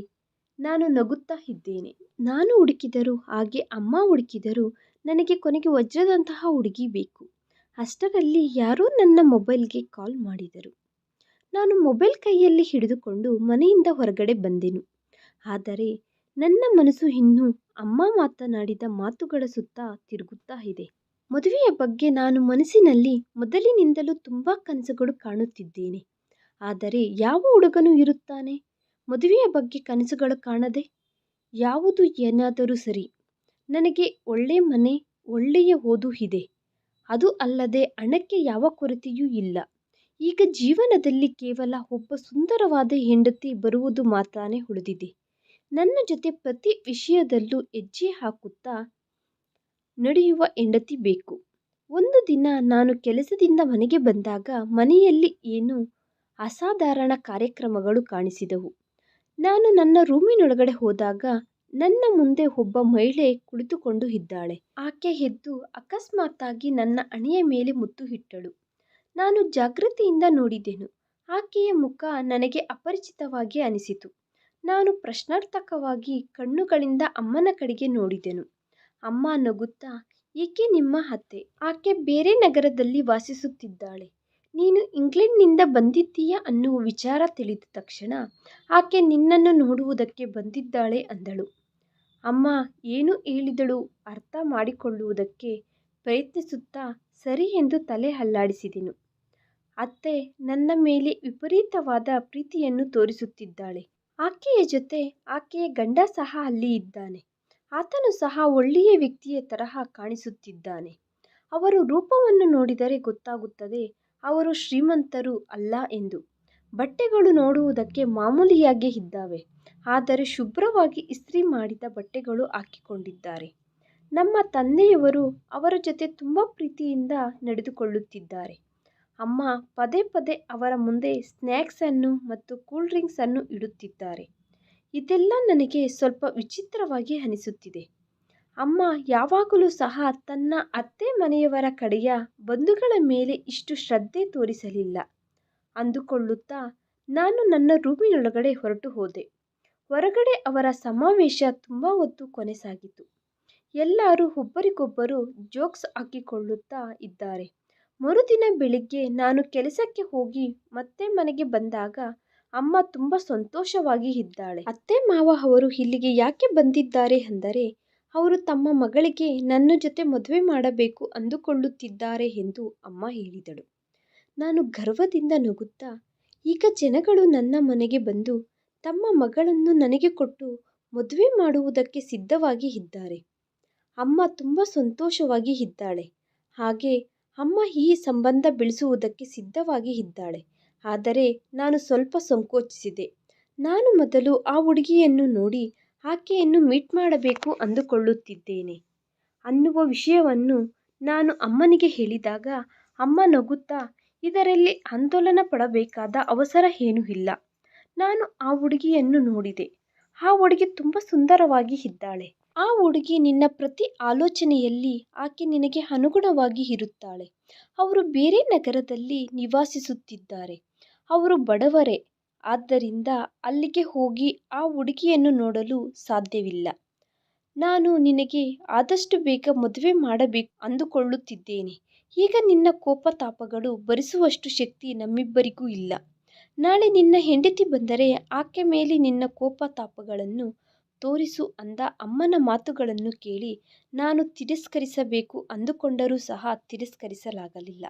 ನಾನು ನಗುತ್ತಾ ಇದ್ದೇನೆ. ನಾನು ಹುಡುಕಿದರೂ ಹಾಗೆ ಅಮ್ಮ ಹುಡುಕಿದರೂ ನನಗೆ ಕೊನೆಗೆ ವಜ್ರದಂತಹ ಹುಡುಗಿ ಬೇಕು. ಅಷ್ಟರಲ್ಲಿ ಯಾರೋ ನನ್ನ ಮೊಬೈಲ್ಗೆ ಕಾಲ್ ಮಾಡಿದರು. ನಾನು ಮೊಬೈಲ್ ಕೈಯಲ್ಲಿ ಹಿಡಿದುಕೊಂಡು ಮನೆಯಿಂದ ಹೊರಗಡೆ ಬಂದೆನು. ಆದರೆ ನನ್ನ ಮನಸ್ಸು ಇನ್ನೂ ಅಮ್ಮ ಮಾತನಾಡಿದ ಮಾತುಗಳ ಸುತ್ತ ತಿರುಗುತ್ತಾ ಇದೆ. ಮದುವೆಯ ಬಗ್ಗೆ ನಾನು ಮನಸ್ಸಿನಲ್ಲಿ ಮೊದಲಿನಿಂದಲೂ ತುಂಬ ಕನಸುಗಳು ಕಾಣುತ್ತಿದ್ದೇನೆ. ಆದರೆ ಯಾವ ಹುಡುಗನೂ ಇರುತ್ತಾನೆ ಮದುವೆಯ ಬಗ್ಗೆ ಕನಸುಗಳು ಕಾಣದೆ? ಯಾವುದು ಏನಾದರೂ ಸರಿ, ನನಗೆ ಒಳ್ಳೆ ಮನೆ, ಒಳ್ಳೆಯ ಓದು ಇದೆ. ಅದು ಅಲ್ಲದೆ ಹಣಕ್ಕೆ ಯಾವ ಕೊರತೆಯೂ ಇಲ್ಲ. ಈಗ ಜೀವನದಲ್ಲಿ ಕೇವಲ ಒಬ್ಬ ಸುಂದರವಾದ ಹೆಂಡತಿ ಬರುವುದು ಮಾತ್ರನೇ ಉಳಿದಿದೆ. ನನ್ನ ಜೊತೆ ಪ್ರತಿ ವಿಷಯದಲ್ಲೂ ಹೆಜ್ಜೆ ಹಾಕುತ್ತಾ ನಡೆಯುವ ಹೆಂಡತಿ ಬೇಕು. ಒಂದು ದಿನ ನಾನು ಕೆಲಸದಿಂದ ಮನೆಗೆ ಬಂದಾಗ ಮನೆಯಲ್ಲಿ ಏನೋ ಅಸಾಧಾರಣ ಕಾರ್ಯಕ್ರಮಗಳು ಕಾಣಿಸಿದವು. ನಾನು ನನ್ನ ರೂಮಿನೊಳಗಡೆ ಹೋದಾಗ ನನ್ನ ಮುಂದೆ ಒಬ್ಬ ಮಹಿಳೆ ಕುಳಿತುಕೊಂಡು ಇದ್ದಾಳೆ. ಆಕೆ ಎದ್ದು ಅಕಸ್ಮಾತ್ತಾಗಿ ನನ್ನ ಹಣೆಯ ಮೇಲೆ ಮುತ್ತು ಇಟ್ಟಳು. ನಾನು ಜಾಗ್ರತೆಯಿಂದ ನೋಡಿದೆನು. ಆಕೆಯ ಮುಖ ನನಗೆ ಅಪರಿಚಿತವಾಗಿ ಅನಿಸಿತು. ನಾನು ಪ್ರಶ್ನಾರ್ಥಕವಾಗಿ ಕಣ್ಣುಗಳಿಂದ ಅಮ್ಮನ ಕಡೆಗೆ ನೋಡಿದೆನು. ಅಮ್ಮ ನಗುತ್ತಾ, ಈಕೆ ನಿಮ್ಮ ಅತ್ತೆ. ಆಕೆ ಬೇರೆ ನಗರದಲ್ಲಿ ವಾಸಿಸುತ್ತಿದ್ದಾಳೆ. ನೀನು ಇಂಗ್ಲೆಂಡ್ನಿಂದ ಬಂದಿದ್ದೀಯಾ ಅನ್ನುವ ವಿಚಾರ ತಿಳಿದ ತಕ್ಷಣ ಆಕೆ ನಿನ್ನನ್ನು ನೋಡುವುದಕ್ಕೆ ಬಂದಿದ್ದಾಳೆ ಅಂದಳು. ಅಮ್ಮ ಏನು ಹೇಳಿದಳು ಅರ್ಥ ಮಾಡಿಕೊಳ್ಳುವುದಕ್ಕೆ ಪ್ರಯತ್ನಿಸುತ್ತಾ ಸರಿ ಎಂದು ತಲೆ ಅಲ್ಲಾಡಿಸಿದೆನು. ಅತ್ತೆ ನನ್ನ ಮೇಲೆ ವಿಪರೀತವಾದ ಪ್ರೀತಿಯನ್ನು ತೋರಿಸುತ್ತಿದ್ದಾಳೆ. ಆಕೆಯ ಜೊತೆ ಆಕೆಯ ಗಂಡ ಸಹ ಅಲ್ಲಿ ಇದ್ದಾನೆ. ಆತನು ಸಹ ಒಳ್ಳೆಯ ವ್ಯಕ್ತಿಯ ತರಹ ಕಾಣಿಸುತ್ತಿದ್ದಾನೆ. ಅವರು ರೂಪವನ್ನು ನೋಡಿದರೆ ಗೊತ್ತಾಗುತ್ತದೆ ಅವರು ಶ್ರೀಮಂತರು ಅಲ್ಲ ಎಂದು. ಬಟ್ಟೆಗಳು ನೋಡುವುದಕ್ಕೆ ಮಾಮೂಲಿಯಾಗೇ ಇದ್ದಾವೆ. ಆದರೆ ಶುಭ್ರವಾಗಿ ಇಸ್ತ್ರಿ ಮಾಡಿದ ಬಟ್ಟೆಗಳು ಹಾಕಿಕೊಂಡಿದ್ದಾರೆ. ನಮ್ಮ ತಂದೆಯವರು ಅವರ ಜೊತೆ ತುಂಬ ಪ್ರೀತಿಯಿಂದ ನಡೆದುಕೊಳ್ಳುತ್ತಿದ್ದಾರೆ. ಅಮ್ಮ ಪದೇ ಪದೇ ಅವರ ಮುಂದೆ ಸ್ನ್ಯಾಕ್ಸನ್ನು ಮತ್ತು ಕೂಲ್ ಡ್ರಿಂಕ್ಸನ್ನು ಇಡುತ್ತಿದ್ದಾರೆ. ಇದೆಲ್ಲ ನನಗೆ ಸ್ವಲ್ಪ ವಿಚಿತ್ರವಾಗಿ ಅನಿಸುತ್ತಿದೆ. ಅಮ್ಮ ಯಾವಾಗಲೂ ಸಹ ತನ್ನ ಅತ್ತೆ ಮನೆಯವರ ಕಡೆಯ ಬಂಧುಗಳ ಮೇಲೆ ಇಷ್ಟು ಶ್ರದ್ಧೆ ತೋರಿಸಲಿಲ್ಲ ಅಂದುಕೊಳ್ಳುತ್ತಾ ನಾನು ನನ್ನ ರೂಮಿನೊಳಗಡೆ ಹೊರಟು ಹೋದೆ. ಹೊರಗಡೆ ಅವರ ಸಮಾವೇಶ ತುಂಬ ಹೊತ್ತು ಕೊನೆಸಾಗಿತು. ಎಲ್ಲರೂ ಒಬ್ಬರಿಗೊಬ್ಬರು ಜೋಕ್ಸ್ ಹಾಕಿಕೊಳ್ಳುತ್ತಾ ಇದ್ದಾರೆ. ಮರುದಿನ ಬೆಳಿಗ್ಗೆ ನಾನು ಕೆಲಸಕ್ಕೆ ಹೋಗಿ ಮತ್ತೆ ಮನೆಗೆ ಬಂದಾಗ ಅಮ್ಮ ತುಂಬ ಸಂತೋಷವಾಗಿ ಇದ್ದಾಳೆ. ಅತ್ತೆ ಮಾವ ಅವರು ಇಲ್ಲಿಗೆ ಯಾಕೆ ಬಂದಿದ್ದಾರೆ ಅಂದರೆ ಅವರು ತಮ್ಮ ಮಗಳಿಗೆ ನನ್ನ ಜೊತೆ ಮದುವೆ ಮಾಡಬೇಕು ಅಂದುಕೊಳ್ಳುತ್ತಿದ್ದಾರೆ ಎಂದು ಅಮ್ಮ ಹೇಳಿದಳು. ನಾನು ಗರ್ವದಿಂದ ನಗುತ್ತಾ, ಈಗ ಜನಗಳು ನನ್ನ ಮನೆಗೆ ಬಂದು ತಮ್ಮ ಮಗಳನ್ನು ನನಗೆ ಕೊಟ್ಟು ಮದುವೆ ಮಾಡುವುದಕ್ಕೆ ಸಿದ್ಧವಾಗಿ ಇದ್ದಾರೆ. ಅಮ್ಮ ತುಂಬ ಸಂತೋಷವಾಗಿ ಇದ್ದಾಳೆ. ಹಾಗೆ ಅಮ್ಮ ಈ ಸಂಬಂಧ ಬೆಳೆಸುವುದಕ್ಕೆ ಸಿದ್ಧವಾಗಿ ಇದ್ದಾಳೆ. ಆದರೆ ನಾನು ಸ್ವಲ್ಪ ಸಂಕೋಚಿಸಿದೆ. ನಾನು ಮೊದಲು ಆ ಹುಡುಗಿಯನ್ನು ನೋಡಿ ಆಕೆಯನ್ನು ಮೀಟ್ ಮಾಡಬೇಕು ಅಂದುಕೊಳ್ಳುತ್ತಿದ್ದೇನೆ ಅನ್ನುವ ವಿಷಯವನ್ನು ನಾನು ಅಮ್ಮನಿಗೆ ಹೇಳಿದಾಗ ಅಮ್ಮ ನಗುತ್ತಾ, ಇದರಲ್ಲಿ ಆಂದೋಲನ ಪಡಬೇಕಾದ ಅವಸರ ಏನೂ ಇಲ್ಲ. ನಾನು ಆ ಹುಡುಗಿಯನ್ನು ನೋಡಿದೆ. ಆ ಹುಡುಗಿ ತುಂಬ ಸುಂದರವಾಗಿ ಇದ್ದಾಳೆ. ಆ ಹುಡುಗಿ ನಿನ್ನ ಪ್ರತಿ ಆಲೋಚನೆಯಲ್ಲಿ ಆಕೆ ನಿನಗೆ ಅನುಗುಣವಾಗಿ ಇರುತ್ತಾಳೆ. ಅವರು ಬೇರೆ ನಗರದಲ್ಲಿ ನಿವಾಸಿಸುತ್ತಿದ್ದಾರೆ. ಅವರು ಬಡವರೇ. ಆದ್ದರಿಂದ ಅಲ್ಲಿಗೆ ಹೋಗಿ ಆ ಹುಡುಗಿಯನ್ನು ನೋಡಲು ಸಾಧ್ಯವಿಲ್ಲ. ನಾನು ನಿನಗೆ ಆದಷ್ಟು ಬೇಗ ಮದುವೆ ಮಾಡಬೇಕು ಅಂದುಕೊಳ್ಳುತ್ತಿದ್ದೇನೆ. ಈಗ ನಿನ್ನ ಕೋಪ ತಾಪಗಳು ಭರಿಸುವಷ್ಟು ಶಕ್ತಿ ನಮ್ಮಿಬ್ಬರಿಗೂ ಇಲ್ಲ. ನಾಳೆ ನಿನ್ನ ಹೆಂಡತಿ ಬಂದರೆ ಆಕೆ ಮೇಲೆ ನಿನ್ನ ಕೋಪ ತಾಪಗಳನ್ನು ತೋರಿಸು ಅಂದ ಅಮ್ಮನ ಮಾತುಗಳನ್ನು ಕೇಳಿ ನಾನು ತಿರಸ್ಕರಿಸಬೇಕು ಅಂದುಕೊಂಡರೂ ಸಹ ತಿರಸ್ಕರಿಸಲಾಗಲಿಲ್ಲ.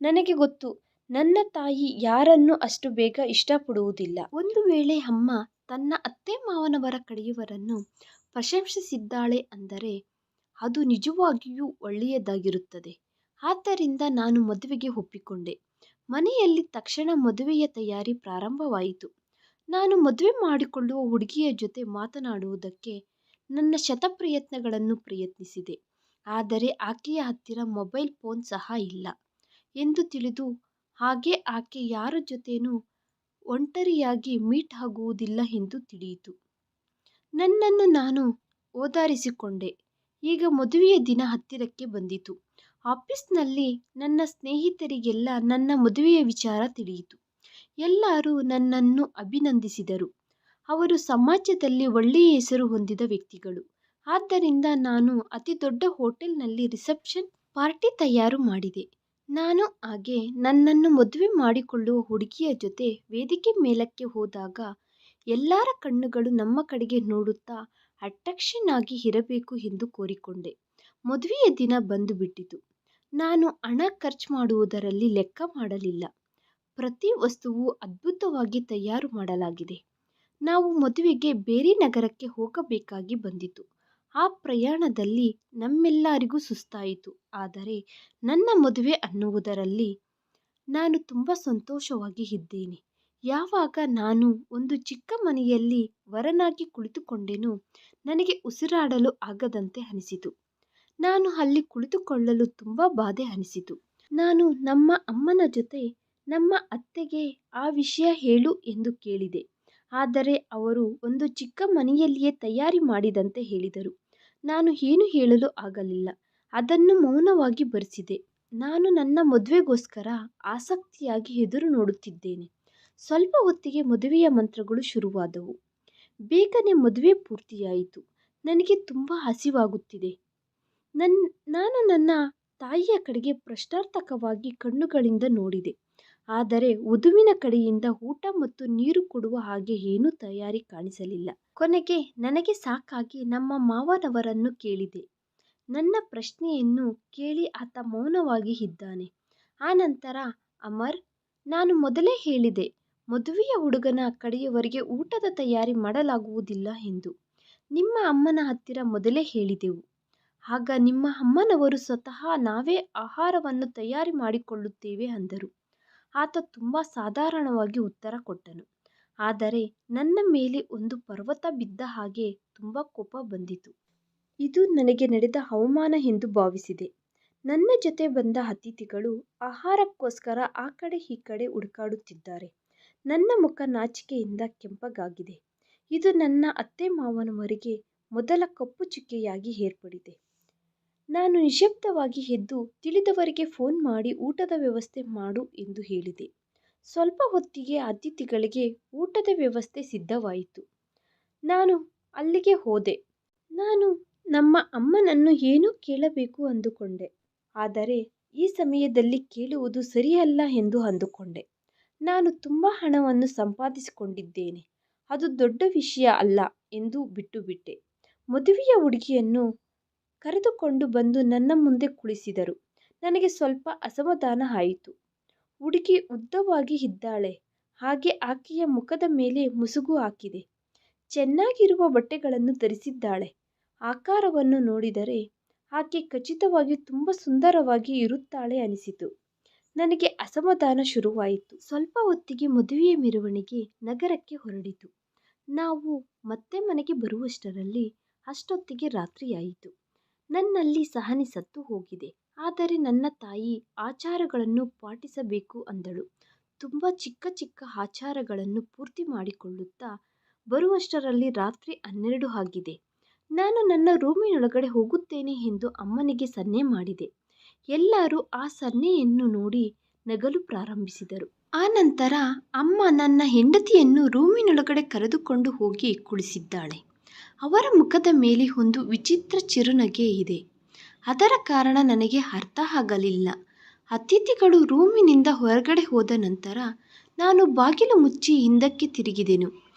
ನನಗೆ ಗೊತ್ತು, ನನ್ನ ತಾಯಿ ಯಾರನ್ನೂ ಅಷ್ಟು ಬೇಗ ಇಷ್ಟಪಡುವುದಿಲ್ಲ. ಒಂದು ವೇಳೆ ಅಮ್ಮ ತನ್ನ ಅತ್ತೆ ಮಾವನವರ ಕಡೆಯವರನ್ನು ಪ್ರಶಂಸಿಸಿದ್ದಾಳೆ ಅಂದರೆ ಅದು ನಿಜವಾಗಿಯೂ ಒಳ್ಳೆಯದಾಗಿರುತ್ತದೆ. ಆದ್ದರಿಂದ ನಾನು ಮದುವೆಗೆ ಒಪ್ಪಿಕೊಂಡೆ. ಮನೆಯಲ್ಲಿ ತಕ್ಷಣ ಮದುವೆಯ ತಯಾರಿ ಪ್ರಾರಂಭವಾಯಿತು. ನಾನು ಮದುವೆ ಮಾಡಿಕೊಳ್ಳುವ ಹುಡುಗಿಯ ಜೊತೆ ಮಾತನಾಡುವುದಕ್ಕೆ ನನ್ನ ಶತಪ್ರಯತ್ನಗಳನ್ನು ಪ್ರಯತ್ನಿಸಿದೆ. ಆದರೆ ಆಕೆಯ ಹತ್ತಿರ ಮೊಬೈಲ್ ಫೋನ್ ಸಹ ಇಲ್ಲ ಎಂದು ತಿಳಿದು ಹಾಗೆ ಆಕೆ ಯಾರ ಜೊತೆನೂ ಒಂಟರಿಯಾಗಿ ಮೀಟ್ ಆಗುವುದಿಲ್ಲ ಎಂದು ತಿಳಿಯಿತು. ನನ್ನನ್ನು ನಾನು ಓದಾರಿಸಿಕೊಂಡೆ. ಈಗ ಮದುವೆಯ ದಿನ ಹತ್ತಿರಕ್ಕೆ ಬಂದಿತು. ಆಫೀಸ್ನಲ್ಲಿ ನನ್ನ ಸ್ನೇಹಿತರಿಗೆಲ್ಲ ನನ್ನ ಮದುವೆಯ ವಿಚಾರ ತಿಳಿಯಿತು. ಎಲ್ಲರೂ ನನ್ನನ್ನು ಅಭಿನಂದಿಸಿದರು. ಅವರು ಸಮಾಜದಲ್ಲಿ ಒಳ್ಳೆಯ ಹೆಸರು ಹೊಂದಿದ ವ್ಯಕ್ತಿಗಳು. ಆದ್ದರಿಂದ ನಾನು ಅತಿ ದೊಡ್ಡ ಹೋಟೆಲ್ನಲ್ಲಿ ರಿಸೆಪ್ಷನ್ ಪಾರ್ಟಿ ತಯಾರು ಮಾಡಿದೆ. ನಾನು ಹಾಗೆ ನನ್ನನ್ನು ಮದುವೆ ಮಾಡಿಕೊಳ್ಳುವ ಹುಡುಗಿಯ ಜೊತೆ ವೇದಿಕೆ ಮೇಲಕ್ಕೆ ಹೋದಾಗ ಎಲ್ಲರ ಕಣ್ಣುಗಳು ನಮ್ಮ ಕಡೆಗೆ ನೋಡುತ್ತಾ ಅಟ್ರಾಕ್ಷನ್ ಆಗಿ ಇರಬೇಕು ಎಂದು ಕೋರಿಕೊಂಡೆ. ಮದುವೆಯ ದಿನ ಬಂದು ಬಿಟ್ಟಿತು. ನಾನು ಹಣ ಖರ್ಚು ಮಾಡುವುದರಲ್ಲಿ ಲೆಕ್ಕ ಮಾಡಲಿಲ್ಲ. ಪ್ರತಿ ವಸ್ತುವು ಅದ್ಭುತವಾಗಿ ತಯಾರು ಮಾಡಲಾಗಿದೆ. ನಾವು ಮದುವೆಗೆ ಬೇರೆ ನಗರಕ್ಕೆ ಹೋಗಬೇಕಾಗಿ ಬಂದಿತು. ಆ ಪ್ರಯಾಣದಲ್ಲಿ ನಮ್ಮೆಲ್ಲರಿಗೂ ಸುಸ್ತಾಯಿತು. ಆದರೆ ನನ್ನ ಮದುವೆ ಅನ್ನುವುದರಲ್ಲಿ ನಾನು ತುಂಬ ಸಂತೋಷವಾಗಿ ಇದ್ದೇನೆ. ಯಾವಾಗ ನಾನು ಒಂದು ಚಿಕ್ಕ ಮನೆಯಲ್ಲಿ ವರನಾಗಿ ಕುಳಿತುಕೊಂಡೆನೋ ನನಗೆ ಉಸಿರಾಡಲು ಆಗದಂತೆ ಅನಿಸಿತು. ನಾನು ಅಲ್ಲಿ ಕುಳಿತುಕೊಳ್ಳಲು ತುಂಬ ಬಾಧೆ ಅನಿಸಿತು. ನಾನು ನಮ್ಮ ಅಮ್ಮನ ಜೊತೆ ನಮ್ಮ ಅತ್ತೆಗೆ ಆ ವಿಷಯ ಹೇಳು ಎಂದು ಕೇಳಿದೆ. ಆದರೆ ಅವರು ಒಂದು ಚಿಕ್ಕ ಮನೆಯಲ್ಲಿಯೇ ತಯಾರಿ ಮಾಡಿದಂತೆ ಹೇಳಿದರು. ನಾನು ಏನು ಹೇಳಲು ಆಗಲಿಲ್ಲ. ಅದನ್ನು ಮೌನವಾಗಿ ಭರಿಸಿದೆ. ನಾನು ನನ್ನ ಮದುವೆಗೋಸ್ಕರ ಆಸಕ್ತಿಯಾಗಿ ಎದುರು ನೋಡುತ್ತಿದ್ದೇನೆ. ಸ್ವಲ್ಪ ಹೊತ್ತಿಗೆ ಮದುವೆಯ ಮಂತ್ರಗಳು ಶುರುವಾದವು. ಬೇಗನೆ ಮದುವೆ ಪೂರ್ತಿಯಾಯಿತು. ನನಗೆ ತುಂಬ ಹಸಿವಾಗುತ್ತಿದೆ. ನಾನು ನನ್ನ ತಾಯಿಯ ಕಡೆಗೆ ಪ್ರಶ್ನಾರ್ಥಕವಾಗಿ ಕಣ್ಣುಗಳಿಂದ ನೋಡಿದೆ. ಆದರೆ ವಧುವಿನ ಕಡೆಯಿಂದ ಊಟ ಮತ್ತು ನೀರು ಕೊಡುವ ಹಾಗೆ ಏನೂ ತಯಾರಿ ಕಾಣಿಸಲಿಲ್ಲ. ಕೊನೆಗೆ ನನಗೆ ಸಾಕಾಗಿ ನಮ್ಮ ಮಾವನವರನ್ನು ಕೇಳಿದೆ. ನನ್ನ ಪ್ರಶ್ನೆಯನ್ನು ಕೇಳಿ ಆತ ಮೌನವಾಗಿ ಇದ್ದಾನೆ. ಆನಂತರ, ಅಮರ್, ನಾನು ಮೊದಲೇ ಹೇಳಿದೆ, ಮದುವೆಯ ಹುಡುಗನ ಕಡೆಯವರಿಗೆ ಊಟದ ತಯಾರಿ ಮಾಡಲಾಗುವುದಿಲ್ಲ ಎಂದು. ನಿಮ್ಮ ಅಮ್ಮನ ಹತ್ತಿರ ಮೊದಲೇ ಹೇಳಿದೆವು. ಆಗ ನಿಮ್ಮ ಅಮ್ಮನವರು ಸ್ವತಃ ನಾವೇ ಆಹಾರವನ್ನು ತಯಾರಿ ಮಾಡಿಕೊಳ್ಳುತ್ತೇವೆ ಅಂದರು. ಆತ ತುಂಬ ಸಾಧಾರಣವಾಗಿ ಉತ್ತರ ಕೊಟ್ಟನು. ಆದರೆ ನನ್ನ ಮೇಲೆ ಒಂದು ಪರ್ವತ ಬಿದ್ದ ಹಾಗೆ ತುಂಬ ಕೋಪ ಬಂದಿತು. ಇದು ನನಗೆ ನಡೆದ ಅವಮಾನ ಎಂದು ಭಾವಿಸಿದೆ. ನನ್ನ ಜೊತೆ ಬಂದ ಅತಿಥಿಗಳು ಆಹಾರಕ್ಕೋಸ್ಕರ ಆ ಕಡೆ ಈ ಕಡೆ ಹುಡುಕಾಡುತ್ತಿದ್ದಾರೆ. ನನ್ನ ಮುಖ ನಾಚಿಕೆಯಿಂದ ಕೆಂಪಗಾಗಿದೆ. ಇದು ನನ್ನ ಅತ್ತೆ ಮಾವನವರಿಗೆ ಮೊದಲ ಕಪ್ಪು ಚುಕ್ಕೆಯಾಗಿ ಏರ್ಪಡಿದೆ. ನಾನು ನಿಶ್ಶಬ್ದವಾಗಿ ಎದ್ದು ತಿಳಿದವರಿಗೆ ಫೋನ್ ಮಾಡಿ ಊಟದ ವ್ಯವಸ್ಥೆ ಮಾಡು ಎಂದು ಹೇಳಿದೆ. ಸ್ವಲ್ಪ ಹೊತ್ತಿಗೆ ಅತಿಥಿಗಳಿಗೆ ಊಟದ ವ್ಯವಸ್ಥೆ ಸಿದ್ಧವಾಯಿತು. ನಾನು ಅಲ್ಲಿಗೆ ಹೋದೆ. ನಾನು ನಮ್ಮ ಅಮ್ಮನನ್ನು ಏನೋ ಕೇಳಬೇಕು ಅಂದುಕೊಂಡೆ. ಆದರೆ ಈ ಸಮಯದಲ್ಲಿ ಕೇಳುವುದು ಸರಿಯಲ್ಲ ಎಂದು ಅಂದುಕೊಂಡೆ. ನಾನು ತುಂಬ ಹಣವನ್ನು ಸಂಪಾದಿಸಿಕೊಂಡಿದ್ದೇನೆ. ಅದು ದೊಡ್ಡ ವಿಷಯ ಅಲ್ಲ ಎಂದು ಬಿಟ್ಟುಬಿಟ್ಟೆ. ಮದುವೆಯ ಹುಡುಗಿಯನ್ನು ಕರೆದುಕೊಂಡು ಬಂದು ನನ್ನ ಮುಂದೆ ಕುಳಿಸಿದರು. ನನಗೆ ಸ್ವಲ್ಪ ಅಸಮಾಧಾನ ಆಯಿತು. ಹುಡುಗಿ ಉದ್ದವಾಗಿ ಇದ್ದಾಳೆ. ಹಾಗೆ ಆಕೆಯ ಮುಖದ ಮೇಲೆ ಮುಸುಗು ಹಾಕಿದೆ. ಚೆನ್ನಾಗಿರುವ ಬಟ್ಟೆಗಳನ್ನು ಧರಿಸಿದ್ದಾಳೆ. ಆಕಾರವನ್ನು ನೋಡಿದರೆ ಆಕೆ ಖಚಿತವಾಗಿ ತುಂಬ ಸುಂದರವಾಗಿ ಇರುತ್ತಾಳೆ ಅನಿಸಿತು. ನನಗೆ ಅಸಮಾಧಾನ ಶುರುವಾಯಿತು. ಸ್ವಲ್ಪ ಹೊತ್ತಿಗೆ ಮದುವೆಯ ಮೆರವಣಿಗೆ ನಗರಕ್ಕೆ ಹೊರಡಿತು. ನಾವು ಮತ್ತೆ ಮನೆಗೆ ಬರುವಷ್ಟರಲ್ಲಿ ಅಷ್ಟೊತ್ತಿಗೆ ರಾತ್ರಿಯಾಯಿತು. ನನ್ನಲ್ಲಿ ಸಹನೆ ಸತ್ತು ಹೋಗಿದೆ. ಆದರೆ ನನ್ನ ತಾಯಿ ಆಚಾರಗಳನ್ನು ಪಾಟಿಸಬೇಕು ಅಂದಳು. ತುಂಬ ಚಿಕ್ಕ ಚಿಕ್ಕ ಆಚಾರಗಳನ್ನು ಪೂರ್ತಿ ಮಾಡಿಕೊಳ್ಳುತ್ತಾ ಬರುವಷ್ಟರಲ್ಲಿ ರಾತ್ರಿ 12 ಆಗಿದೆ. ನಾನು ನನ್ನ ರೂಮಿನೊಳಗಡೆ ಹೋಗುತ್ತೇನೆ ಎಂದು ಅಮ್ಮನಿಗೆ ಸನ್ನೆ ಮಾಡಿದೆ. ಎಲ್ಲರೂ ಆ ಸನ್ನೆಯನ್ನು ನೋಡಿ ನಗಲು ಪ್ರಾರಂಭಿಸಿದರು. ಆನಂತರ ಅಮ್ಮ ನನ್ನ ಹೆಂಡತಿಯನ್ನು ರೂಮಿನೊಳಗಡೆ ಕರೆದುಕೊಂಡು ಹೋಗಿ ಕುಳಿಸಿದ್ದಾಳೆ. ಅವರ ಮುಖದ ಮೇಲೆ ಒಂದು ವಿಚಿತ್ರ ಚಿರುನಗೆ ಇದೆ. ಅದರ ಕಾರಣ ನನಗೆ ಅರ್ಥ ಆಗಲಿಲ್ಲ. ಅತಿಥಿಗಳು ರೂಮಿನಿಂದ ಹೊರಗಡೆ ಹೋದ ನಂತರ ನಾನು ಬಾಗಿಲು ಮುಚ್ಚಿ ಹಿಂದಕ್ಕೆ ತಿರುಗಿದೆನು.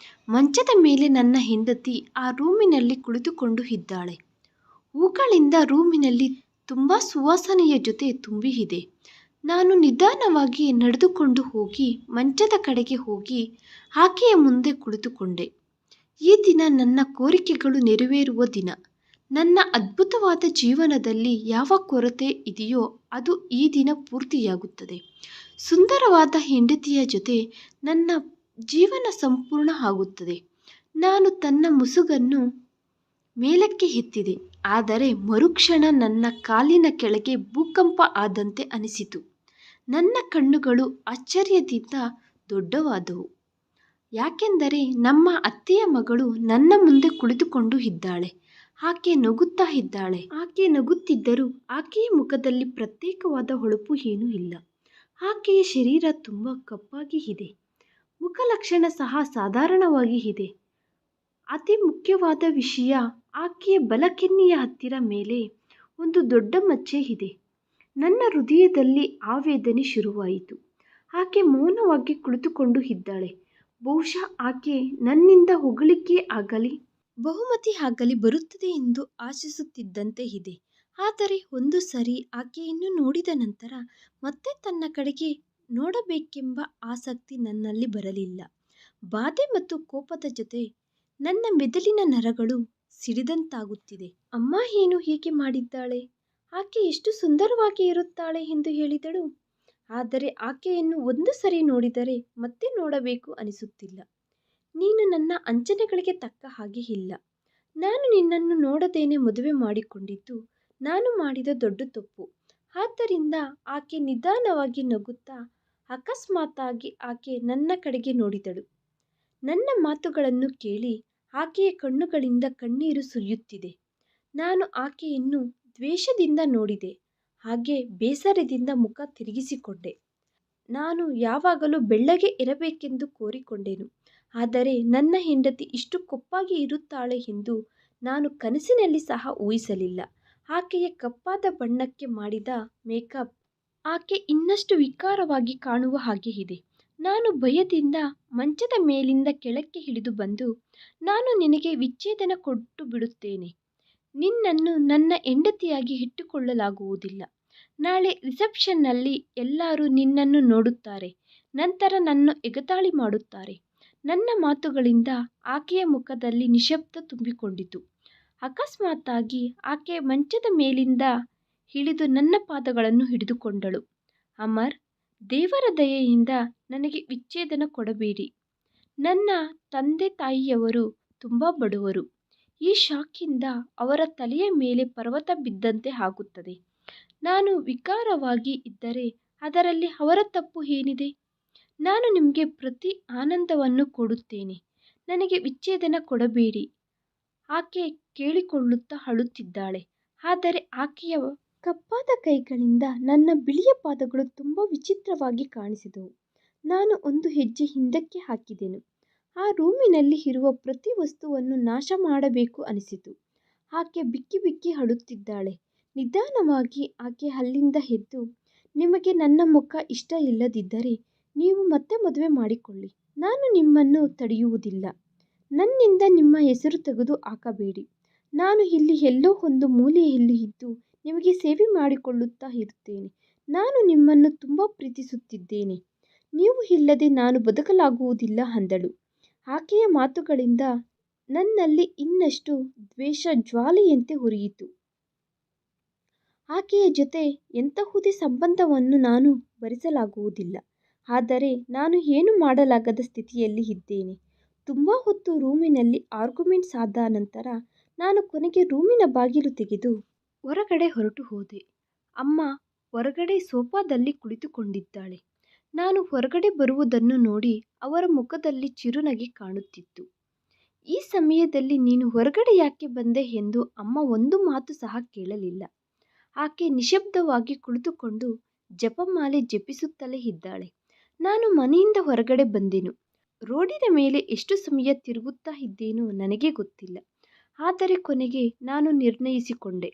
ಮಂಚದ ಮೇಲೆ ನನ್ನ ಹೆಂಡತಿ ಆ ರೂಮಿನಲ್ಲಿ ಕುಳಿತುಕೊಂಡು ಇದ್ದಾಳೆ. ಹೂಗಳಿಂದ ರೂಮಿನಲ್ಲಿ ತುಂಬ ಸುವಾಸನೆಯ ಜೊತೆ ತುಂಬಿ ಇದೆ. ನಾನು ನಿಧಾನವಾಗಿ ನಡೆದುಕೊಂಡು ಹೋಗಿ ಮಂಚದ ಕಡೆಗೆ ಹೋಗಿ ಆಕೆಯ ಮುಂದೆ ಕುಳಿತುಕೊಂಡೆ. ಈ ದಿನ ನನ್ನ ಕೋರಿಕೆಗಳು ನೆರವೇರುವ ದಿನ. ನನ್ನ ಅದ್ಭುತವಾದ ಜೀವನದಲ್ಲಿ ಯಾವ ಕೊರತೆ ಇದೆಯೋ ಅದು ಈ ದಿನ ಪೂರ್ತಿಯಾಗುತ್ತದೆ. ಸುಂದರವಾದ ಹೆಂಡತಿಯ ಜೊತೆ ನನ್ನ ಜೀವನ ಸಂಪೂರ್ಣ ಆಗುತ್ತದೆ. ನಾನು ತನ್ನ ಮುಸುಗನ್ನು ಮೇಲಕ್ಕೆ ಎತ್ತಿದೆ. ಆದರೆ ಮರುಕ್ಷಣ ನನ್ನ ಕಾಲಿನ ಕೆಳಗೆ ಭೂಕಂಪ ಆದಂತೆ ಅನಿಸಿತು. ನನ್ನ ಕಣ್ಣುಗಳು ಆಶ್ಚರ್ಯದಿಂದ ದೊಡ್ಡವಾದವು. ಯಾಕೆಂದರೆ ನಮ್ಮ ಅತ್ತೆಯ ಮಗಳು ನನ್ನ ಮುಂದೆ ಕುಳಿತುಕೊಂಡು ಇದ್ದಾಳೆ. ಆಕೆ ನಗುತ್ತಾ ಇದ್ದಾಳೆ. ಆಕೆ ನಗುತ್ತಿದ್ದರೂ ಆಕೆಯ ಮುಖದಲ್ಲಿ ಪ್ರತ್ಯೇಕವಾದ ಹೊಳಪು ಏನೂ ಇಲ್ಲ. ಆಕೆಯ ಶರೀರ ತುಂಬ ಕಪ್ಪಾಗಿ ಇದೆ. ಮುಖಲಕ್ಷಣ ಸಹ ಸಾಧಾರಣವಾಗಿ ಇದೆ. ಅತಿ ಮುಖ್ಯವಾದ ವಿಷಯ, ಆಕೆಯ ಬಲಕೆನ್ನೆಯ ಹತ್ತಿರ ಮೇಲೆ ಒಂದು ದೊಡ್ಡ ಮಚ್ಚೆ ಇದೆ. ನನ್ನ ಹೃದಯದಲ್ಲಿ ಆವೇದನೆ ಶುರುವಾಯಿತು. ಆಕೆ ಮೌನವಾಗಿ ಕುಳಿತುಕೊಂಡು ಇದ್ದಾಳೆ. ಬಹುಶಃ ಆಕೆ ನನ್ನಿಂದ ಹೊಗಳಿಕೆ ಆಗಲಿ ಬಹುಮತಿ ಆಗಲಿ ಬರುತ್ತದೆ ಎಂದು ಆಶಿಸುತ್ತಿದ್ದಂತೆ ಇದೆ. ಆದರೆ ಒಂದು ಸರಿ ಆಕೆಯನ್ನು ನೋಡಿದ ನಂತರ ಮತ್ತೆ ತನ್ನ ಕಡೆಗೆ ನೋಡಬೇಕೆಂಬ ಆಸಕ್ತಿ ನನ್ನಲ್ಲಿ ಬರಲಿಲ್ಲ. ಬಾಧೆ ಮತ್ತು ಕೋಪದ ಜೊತೆ ನನ್ನ ಮೆದುಳಿನ ನರಗಳು ಸಿಡಿದಂತಾಗುತ್ತಿದೆ. ಅಮ್ಮ ಏನು ಹೀಗೆ ಮಾಡಿದ್ದಾಳೆ? ಆಕೆ ಎಷ್ಟು ಸುಂದರವಾಗಿ ಇರುತ್ತಾಳೆ ಎಂದು ಹೇಳಿದಳು. ಆದರೆ ಆಕೆಯನ್ನು ಒಂದು ಸರಿ ನೋಡಿದರೆ ಮತ್ತೆ ನೋಡಬೇಕು ಅನಿಸುತ್ತಿಲ್ಲ. ನೀನು ನನ್ನ ಅಂಚನೆಗಳಿಗೆ ತಕ್ಕ ಹಾಗೆ ಇಲ್ಲ. ನಾನು ನಿನ್ನನ್ನು ನೋಡದೇನೆ ಮದುವೆ ಮಾಡಿಕೊಂಡಿದ್ದು ನಾನು ಮಾಡಿದ ದೊಡ್ಡ ತಪ್ಪು. ಆದ್ದರಿಂದ ಆಕೆ ನಿಧಾನವಾಗಿ ನಗುತ್ತಾ ಅಕಸ್ಮಾತ್ತಾಗಿ ಆಕೆ ನನ್ನ ಕಡೆಗೆ ನೋಡಿದಳು. ನನ್ನ ಮಾತುಗಳನ್ನು ಕೇಳಿ ಆಕೆಯ ಕಣ್ಣುಗಳಿಂದ ಕಣ್ಣೀರು ಸುರಿಯುತ್ತಿದೆ. ನಾನು ಆಕೆಯನ್ನು ದ್ವೇಷದಿಂದ ನೋಡಿದೆ. ಹಾಗೆ ಬೇಸರದಿಂದ ಮುಖ ತಿರುಗಿಸಿಕೊಂಡೆ. ನಾನು ಯಾವಾಗಲೂ ಬೆಳ್ಳಗೆ ಇರಬೇಕೆಂದು ಕೋರಿಕೊಂಡೆನು. ಆದರೆ ನನ್ನ ಹೆಂಡತಿ ಇಷ್ಟು ಕಪ್ಪಾಗಿ ಇರುತ್ತಾಳೆ ಎಂದು ನಾನು ಕನಸಿನಲ್ಲಿ ಸಹ ಊಹಿಸಲಿಲ್ಲ. ಆಕೆಯ ಕಪ್ಪಾದ ಬಣ್ಣಕ್ಕೆ ಮಾಡಿದ ಮೇಕಪ್ ಆಕೆ ಇನ್ನಷ್ಟು ವಿಕಾರವಾಗಿ ಕಾಣುವ ಹಾಗೆ ಇದೆ. ನಾನು ಭಯದಿಂದ ಮಂಚದ ಮೇಲಿಂದ ಕೆಳಕ್ಕೆ ಇಳಿದು ಬಂದು, ನಾನು ನಿನಗೆ ವಿಚ್ಛೇದನ ಕೊಟ್ಟು ಬಿಡುತ್ತೇನೆ. ನಿನ್ನನ್ನು ನನ್ನ ಹೆಂಡತಿಯಾಗಿ ಇಟ್ಟುಕೊಳ್ಳಲಾಗುವುದಿಲ್ಲ. ನಾಳೆ ರಿಸೆಪ್ಷನ್ನಲ್ಲಿ ಎಲ್ಲರೂ ನಿನ್ನನ್ನು ನೋಡುತ್ತಾರೆ. ನಂತರ ನನ್ನ ಎಗತಾಳಿ ಮಾಡುತ್ತಾರೆ. ನನ್ನ ಮಾತುಗಳಿಂದ ಆಕೆಯ ಮುಖದಲ್ಲಿ ನಿಶ್ಶಬ್ದ ತುಂಬಿಕೊಂಡಿತು. ಅಕಸ್ಮಾತ್ತಾಗಿ ಆಕೆ ಮಂಚದ ಮೇಲಿಂದ ಇಳಿದು ನನ್ನ ಪಾದಗಳನ್ನು ಹಿಡಿದುಕೊಂಡಳು. ಅಮರ್, ದೇವರ ದಯೆಯಿಂದ ನನಗೆ ವಿಚ್ಛೇದನ ಕೊಡಬೇಡಿ. ನನ್ನ ತಂದೆ ತಾಯಿಯವರು ತುಂಬ ಬಡವರು. ಈ ಶಾಕಿಂದ ಅವರ ತಲೆಯ ಮೇಲೆ ಪರ್ವತ ಬಿದ್ದಂತೆ ಆಗುತ್ತದೆ. ನಾನು ವಿಕಾರವಾಗಿ ಇದ್ದರೆ ಅದರಲ್ಲಿ ಅವರ ತಪ್ಪು ಏನಿದೆ? ನಾನು ನಿಮಗೆ ಪ್ರತಿ ಆನಂದವನ್ನು ಕೊಡುತ್ತೇನೆ. ನನಗೆ ವಿಚ್ಛೇದನ ಕೊಡಬೇಡಿ. ಆಕೆ ಕೇಳಿಕೊಳ್ಳುತ್ತಾ ಅಳುತ್ತಿದ್ದಾಳೆ. ಆದರೆ ಆಕೆಯ ಕಪ್ಪಾದ ಕೈಗಳಿಂದ ನನ್ನ ಬಿಳಿಯ ಪಾದಗಳು ತುಂಬ ವಿಚಿತ್ರವಾಗಿ ಕಾಣಿಸಿದವು. ನಾನು ಒಂದು ಹೆಜ್ಜೆ ಹಿಂದಕ್ಕೆ ಹಾಕಿದೆನು. ಆ ರೂಮಿನಲ್ಲಿ ಇರುವ ಪ್ರತಿ ವಸ್ತುವನ್ನು ನಾಶ ಮಾಡಬೇಕು ಅನಿಸಿತು. ಆಕೆ ಬಿಕ್ಕಿ ಬಿಕ್ಕಿ ಅಳುತ್ತಿದ್ದಾಳೆ. ನಿಧಾನವಾಗಿ ಆಕೆ ಅಲ್ಲಿಂದ ಎದ್ದು, ನಿಮಗೆ ನನ್ನ ಮುಖ ಇಷ್ಟ ಇಲ್ಲದಿದ್ದರೆ ನೀವು ಮತ್ತೆ ಮದುವೆ ಮಾಡಿಕೊಳ್ಳಿ. ನಾನು ನಿಮ್ಮನ್ನು ತಡೆಯುವುದಿಲ್ಲ. ನನ್ನಿಂದ ನಿಮ್ಮ ಹೆಸರು ತೆಗೆದು ಹಾಕಬೇಡಿ. ನಾನು ಇಲ್ಲಿ ಎಲ್ಲೋ ಒಂದು ಮೂಲೆಯಲ್ಲಿ ಇದ್ದು ನಿಮಗೆ ಸೇವೆ ಮಾಡಿಕೊಳ್ಳುತ್ತಾ ಇರುತ್ತೇನೆ. ನಾನು ನಿಮ್ಮನ್ನು ತುಂಬ ಪ್ರೀತಿಸುತ್ತಿದ್ದೇನೆ. ನೀವು ಇಲ್ಲದೆ ನಾನು ಬದುಕಲಾಗುವುದಿಲ್ಲ ಅಂದಳು. ಆಕೆಯ ಮಾತುಗಳಿಂದ ನನ್ನಲ್ಲಿ ಇನ್ನಷ್ಟು ದ್ವೇಷ ಜ್ವಾಲೆಯಂತೆ ಉರಿಯಿತು. ಆಕೆಯ ಜೊತೆ ಎಂತಹುದೇ ಸಂಬಂಧವನ್ನು ನಾನು ಭರಿಸಲಾಗುವುದಿಲ್ಲ. ಆದರೆ ನಾನು ಏನು ಮಾಡಲಾಗದ ಸ್ಥಿತಿಯಲ್ಲಿ ಇದ್ದೇನೆ. ತುಂಬ ಹೊತ್ತು ರೂಮಿನಲ್ಲಿ ಆರ್ಗ್ಯುಮೆಂಟ್ಸ್ ಆದ ನಂತರ ನಾನು ಕೊನೆಗೆ ರೂಮಿನ ಬಾಗಿಲು ತೆಗೆದು ಹೊರಗಡೆ ಹೊರಟು ಹೋದೆ. ಅಮ್ಮ ಹೊರಗಡೆ ಸೋಫಾದಲ್ಲಿ ಕುಳಿತುಕೊಂಡಿದ್ದಾಳೆ. ನಾನು ಹೊರಗಡೆ ಬರುವುದನ್ನು ನೋಡಿ ಅವರ ಮುಖದಲ್ಲಿ ಚಿರುನಗೆ ಕಾಣುತ್ತಿತ್ತು. ಈ ಸಮಯದಲ್ಲಿ ನೀನು ಹೊರಗಡೆ ಯಾಕೆ ಬಂದೆ ಎಂದು ಅಮ್ಮ ಒಂದು ಮಾತು ಸಹ ಕೇಳಲಿಲ್ಲ. ಆಕೆ ನಿಶ್ಶಬ್ದವಾಗಿ ಕುಳಿತುಕೊಂಡು ಜಪಮಾಲೆ ಜಪಿಸುತ್ತಲೇ ಇದ್ದಾಳೆ. ನಾನು ಮನೆಯಿಂದ ಹೊರಗಡೆ ಬಂದೆನು. ರೋಡಿನ ಮೇಲೆ ಎಷ್ಟು ಸಮಯ ತಿರುಗುತ್ತಾ ಇದ್ದೇನೋ ನನಗೆ ಗೊತ್ತಿಲ್ಲ. ಆದರೆ ಕೊನೆಗೆ ನಾನು ನಿರ್ಣಯಿಸಿಕೊಂಡೆ,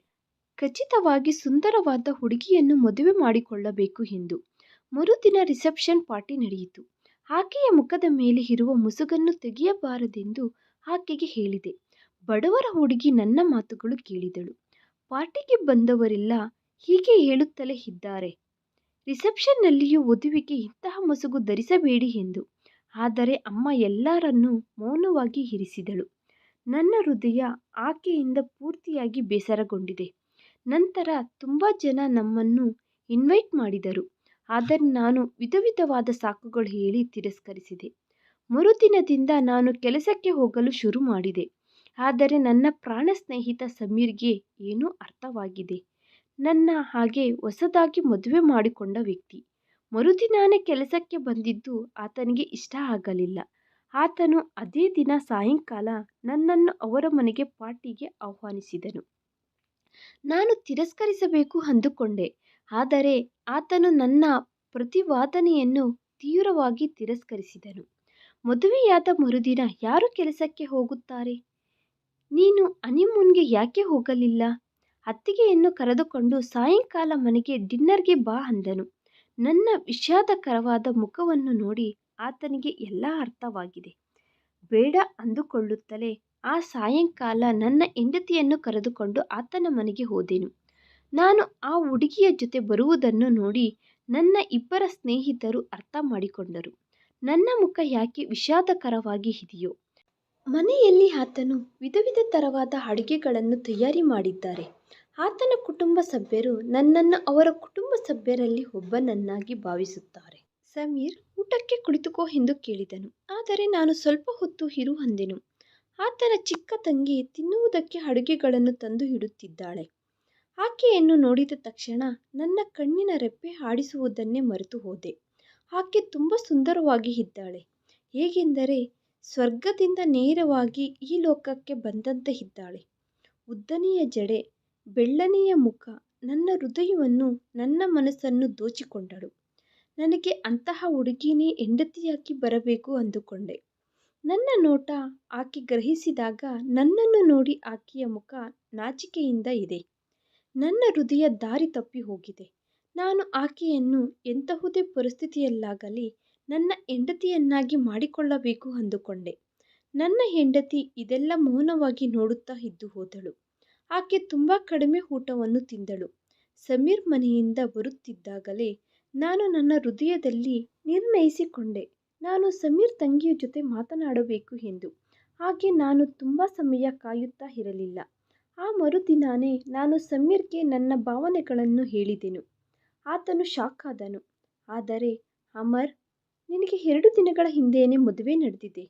ಖಚಿತವಾಗಿ ಸುಂದರವಾದ ಹುಡುಗಿಯನ್ನು ಮದುವೆ ಮಾಡಿಕೊಳ್ಳಬೇಕು ಎಂದು. ಮರುದಿನ ರಿಸೆಪ್ಷನ್ ಪಾರ್ಟಿ ನಡೆಯಿತು. ಆಕೆಯ ಮುಖದ ಮೇಲೆ ಇರುವ ಮುಸುಗನ್ನು ತೆಗೆಯಬಾರದೆಂದು ಆಕೆಗೆ ಹೇಳಿದೆ. ಬಡವರ ಹುಡುಗಿ ನನ್ನ ಮಾತುಗಳು ಕೇಳಿದಳು. ಪಾರ್ಟಿಗೆ ಬಂದವರೆಲ್ಲ ಹೀಗೆ ಹೇಳುತ್ತಲೇ ಇದ್ದಾರೆ. ರಿಸೆಪ್ಷನ್ನಲ್ಲಿಯೂ ವಧುವಿಗೆ ಇಂತಹ ಮುಸುಗು ಧರಿಸಬೇಡಿ ಎಂದು. ಆದರೆ ಅಮ್ಮ ಎಲ್ಲರನ್ನೂ ಮೌನವಾಗಿ ಇರಿಸಿದಳು. ನನ್ನ ಹೃದಯ ಆಕೆಯಿಂದ ಪೂರ್ತಿಯಾಗಿ ಬೇಸರಗೊಂಡಿದೆ. ನಂತರ ತುಂಬ ಜನ ನಮ್ಮನ್ನು ಇನ್ವೈಟ್ ಮಾಡಿದರು. ಆದರೆ ನಾನು ವಿಧವಾದ ಸಾಕುಗಳು ಹೇಳಿ ತಿರಸ್ಕರಿಸಿದೆ. ಮರುದಿನದಿಂದ ನಾನು ಕೆಲಸಕ್ಕೆ ಹೋಗಲು ಶುರು ಮಾಡಿದೆ. ಆದರೆ ನನ್ನ ಪ್ರಾಣ ಸ್ನೇಹಿತ ಸಮೀರ್ಗೆ ಏನೋ ಅರ್ಥವಾಗಿದೆ. ನನ್ನ ಹಾಗೆ ಹೊಸದಾಗಿ ಮದುವೆ ಮಾಡಿಕೊಂಡ ವ್ಯಕ್ತಿ. ಮರುದಿನಾನೇ ಕೆಲಸಕ್ಕೆ ಬಂದಿದ್ದು ಆತನಿಗೆ ಇಷ್ಟ ಆಗಲಿಲ್ಲ. ಆತನು ಅದೇ ದಿನ ಸಾಯಂಕಾಲ ನನ್ನನ್ನು ಅವರ ಮನೆಗೆ ಪಾರ್ಟಿಗೆ ಆಹ್ವಾನಿಸಿದನು. ನಾನು ತಿರಸ್ಕರಿಸಬೇಕು ಅಂದುಕೊಂಡೆ. ಆದರೆ ಆತನು ನನ್ನ ಪ್ರತಿವಾದನೆಯನ್ನು ತೀವ್ರವಾಗಿ ತಿರಸ್ಕರಿಸಿದನು. ಮದುವೆಯಾದ ಮರುದಿನ ಯಾರು ಕೆಲಸಕ್ಕೆ ಹೋಗುತ್ತಾರೆ? ನೀನು ಹನಿಮೂನ್ಗೆ ಯಾಕೆ ಹೋಗಲಿಲ್ಲ? ಅತ್ತಿಗೆಯನ್ನು ಕರೆದುಕೊಂಡು ಸಾಯಂಕಾಲ ಮನೆಗೆ ಡಿನ್ನರ್ಗೆ ಬಾ ಅಂದನು. ನನ್ನ ವಿಷಾದಕರವಾದ ಮುಖವನ್ನು ನೋಡಿ ಆತನಿಗೆ ಎಲ್ಲ ಅರ್ಥವಾಗಿದೆ. ಬೇಡ ಅಂದುಕೊಳ್ಳುತ್ತಲೇ ಆ ಸಾಯಂಕಾಲ ನನ್ನ ಹೆಂಡತಿಯನ್ನು ಕರೆದುಕೊಂಡು ಆತನ ಮನೆಗೆ ಹೋದೆನು. ನಾನು ಆ ಹುಡುಗಿಯ ಜೊತೆ ಬರುವುದನ್ನು ನೋಡಿ ನನ್ನ ಇಬ್ಬರ ಸ್ನೇಹಿತರು ಅರ್ಥ ಮಾಡಿಕೊಂಡರು. ನನ್ನ ಮುಖ ಯಾಕೆ ವಿಷಾದಕರವಾಗಿ ಇದೆಯೋ. ಮನೆಯಲ್ಲಿ ಆತನು ವಿಧ ತರವಾದ ಅಡುಗೆಗಳನ್ನು ತಯಾರಿ ಮಾಡಿದ್ದಾರೆ. ಆತನ ಕುಟುಂಬ ಸಭ್ಯರು ನನ್ನನ್ನು ಅವರ ಕುಟುಂಬ ಸಭ್ಯರಲ್ಲಿ ಒಬ್ಬನನ್ನಾಗಿ ಭಾವಿಸುತ್ತಾರೆ. ಸಮೀರ್ ಊಟಕ್ಕೆ ಕುಳಿತುಕೋ ಎಂದು ಕೇಳಿದನು. ಆದರೆ ನಾನು ಸ್ವಲ್ಪ ಹೊತ್ತು ಇರು ಅಂದೆನು. ಆತನ ಚಿಕ್ಕ ತಂಗಿ ತಿನ್ನುವುದಕ್ಕೆ ಅಡುಗೆಗಳನ್ನು ತಂದು ಇಡುತ್ತಿದ್ದಾಳೆ. ಆಕೆಯನ್ನು ನೋಡಿದ ತಕ್ಷಣ ನನ್ನ ಕಣ್ಣಿನ ರೆಪ್ಪೆ ಆಡಿಸುವುದನ್ನೇ ಮರೆತು ಹೋದೆ. ಆಕೆ ತುಂಬ ಸುಂದರವಾಗಿ ಇದ್ದಾಳೆ. ಹೇಗೆಂದರೆ ಸ್ವರ್ಗದಿಂದ ನೇರವಾಗಿ ಈ ಲೋಕಕ್ಕೆ ಬಂದಂತೆ ಇದ್ದಾಳೆ. ಉದ್ದನೆಯ ಜಡೆ, ಬೆಳ್ಳನೆಯ ಮುಖ ನನ್ನ ಹೃದಯವನ್ನು, ನನ್ನ ಮನಸ್ಸನ್ನು ದೋಚಿಕೊಂಡಳು. ನನಗೆ ಅಂತಹ ಹುಡುಗಿನೇ ಹೆಂಡತಿಯಾಗಿ ಬರಬೇಕು ಅಂದುಕೊಂಡೆ. ನನ್ನ ನೋಟ ಆಕೆ ಗ್ರಹಿಸಿದಾಗ ನನ್ನನ್ನು ನೋಡಿ ಆಕೆಯ ಮುಖ ನಾಚಿಕೆಯಿಂದ ಇದೆ. ನನ್ನ ಹೃದಯ ದಾರಿ ತಪ್ಪಿ ಹೋಗಿದೆ. ನಾನು ಆಕೆಯನ್ನು ಎಂತಹುದೇ ಪರಿಸ್ಥಿತಿಯಲ್ಲಾಗಲಿ ನನ್ನ ಹೆಂಡತಿಯನ್ನಾಗಿ ಮಾಡಿಕೊಳ್ಳಬೇಕು ಅಂದುಕೊಂಡೆ. ನನ್ನ ಹೆಂಡತಿ ಇದೆಲ್ಲ ಮೌನವಾಗಿ ನೋಡುತ್ತಾ ಇದ್ದು ಹೋದಳು. ಆಕೆ ತುಂಬ ಕಡಿಮೆ ಊಟವನ್ನು ತಿಂದಳು. ಸಮೀರ್ ಮನೆಯಿಂದ ಬರುತ್ತಿದ್ದಾಗಲೇ ನಾನು ನನ್ನ ಹೃದಯದಲ್ಲಿ ನಿರ್ಣಯಿಸಿಕೊಂಡೆ, ನಾನು ಸಮೀರ್ ತಂಗಿಯ ಜೊತೆ ಮಾತನಾಡಬೇಕು ಎಂದು. ಹಾಗೆ ನಾನು ತುಂಬ ಸಮಯ ಕಾಯುತ್ತಾ ಇರಲಿಲ್ಲ. ಆ ಮರುದಿನಾನೇ ನಾನು ಸಮೀರ್ಗೆ ನನ್ನ ಭಾವನೆಗಳನ್ನು ಹೇಳಿದೆನು. ಆತನು ಶಾಕ್ ಆದನು. ಆದರೆ ಅಮರ್, ನಿನಗೆ 2 ದಿನಗಳ ಹಿಂದೆಯೇ ಮದುವೆ ನಡೆದಿದೆ.